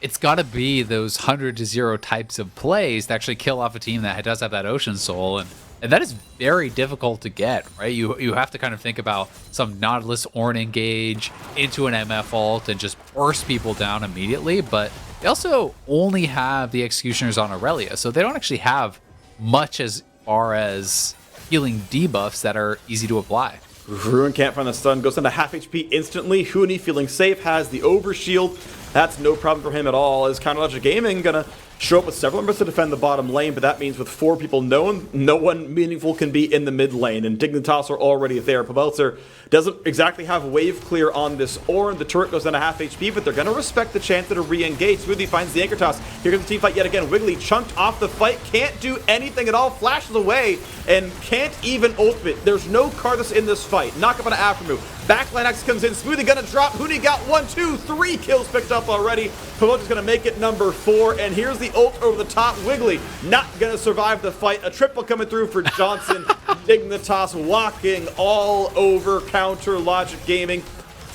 It's got to be those 100-0 types of plays to actually kill off a team that does have that Ocean Soul, and that is very difficult to get, right? You have to kind of think about some Nautilus Ornn engage into an MF ult and just burst people down immediately, but they also only have the Executioners on Irelia, so they don't actually have much as far as healing debuffs that are easy to apply. Ruin can't find the stun, goes down to half HP instantly. Huni feeling safe, has the overshield. That's no problem for him at all. Is Counterlogic Gaming gonna show up with several members to defend the bottom lane, but that means with 4 people known, no one meaningful can be in the mid lane, and Dignitas are already there. Pobelter doesn't exactly have wave clear on this Ornn. The turret goes down to half HP, but they're gonna respect the chance to re-engage. Smoothie finds the anchor toss. Here comes the team fight yet again. Wiggily chunked off the fight, can't do anything at all, flashes away, and can't even ultimate. There's no Karthus in this fight. Knock up on an aphromoo. Backline X comes in. Smoothie gonna drop. Huni got 1, 2, 3 kills picked up already. Pobelter's gonna make it number 4, and here's the ult over the top. Wiggily not gonna survive the fight. A triple coming through for Johnsun. Dignitas walking all over Counterlogic Gaming.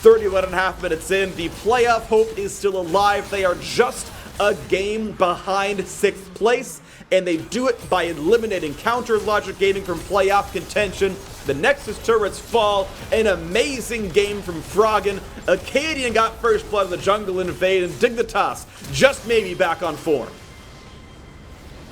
31.5 minutes in. The playoff hope is still alive. They are just a game behind 6th place, and they do it by eliminating Counterlogic Gaming from playoff contention. The Nexus turrets fall. An amazing game from Froggen. Akaadian got first blood in the jungle invade, and Dignitas just maybe back on form.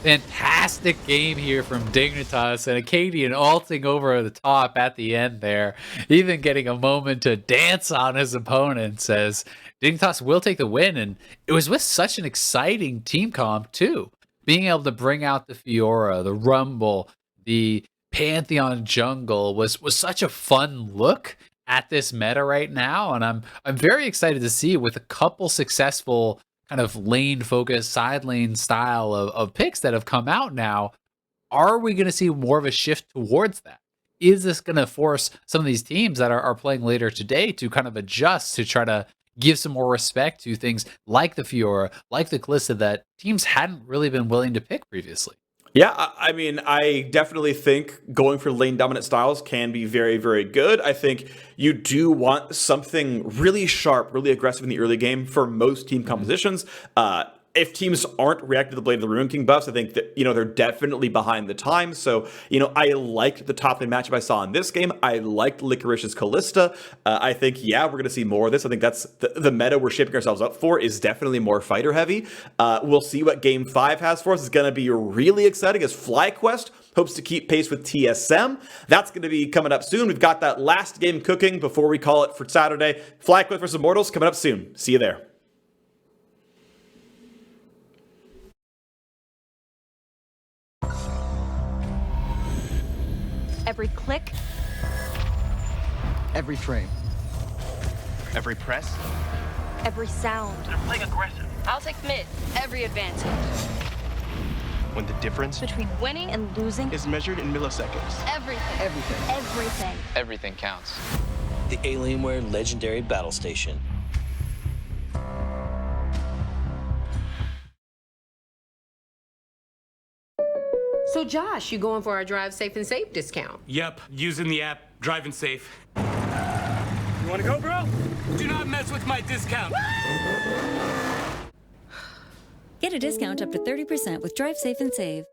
Fantastic game here from Dignitas, and Akaadian ulting over the top at the end there, even getting a moment to dance on his opponent, says Dignitas will take the win, and it was with such an exciting team comp too. Being able to bring out the Fiora, the Rumble, the Pantheon jungle was such a fun look, at this meta right now, and I'm very excited to see with a couple successful kind of lane focused side lane style of picks that have come out now. Are we going to see more of a shift towards that? Is this going to force some of these teams that are playing later today to kind of adjust to try to give some more respect to things like the Fiora, like the Kalista that teams hadn't really been willing to pick previously? Yeah, I mean, I definitely think going for lane dominant styles can be very, very good. I think you do want something really sharp, really aggressive in the early game for most team compositions. If teams aren't reacting to the Blade of the Ruin King buffs, I think that, they're definitely behind the times. So, I liked the top lane matchup I saw in this game. I liked Licorice's Kalista. I think, we're going to see more of this. I think that's the meta we're shaping ourselves up for is definitely more fighter heavy. We'll see what Game 5 has for us. It's going to be really exciting as FlyQuest hopes to keep pace with TSM. That's going to be coming up soon. We've got that last game cooking before we call it for Saturday. FlyQuest versus Immortals coming up soon. See you there. Every click, every frame, every press, every sound. They're playing aggressive. I'll take mid. Every advantage. When the difference Between winning and losing is measured in milliseconds. everything. everything. Everything. Everything counts. The Alienware Legendary Battle Station. So Josh, you going for our Drive Safe and Safe discount? Yep, using the app, driving safe. You wanna go, bro? Do not mess with my discount. Get a discount up to 30% with Drive Safe and Save.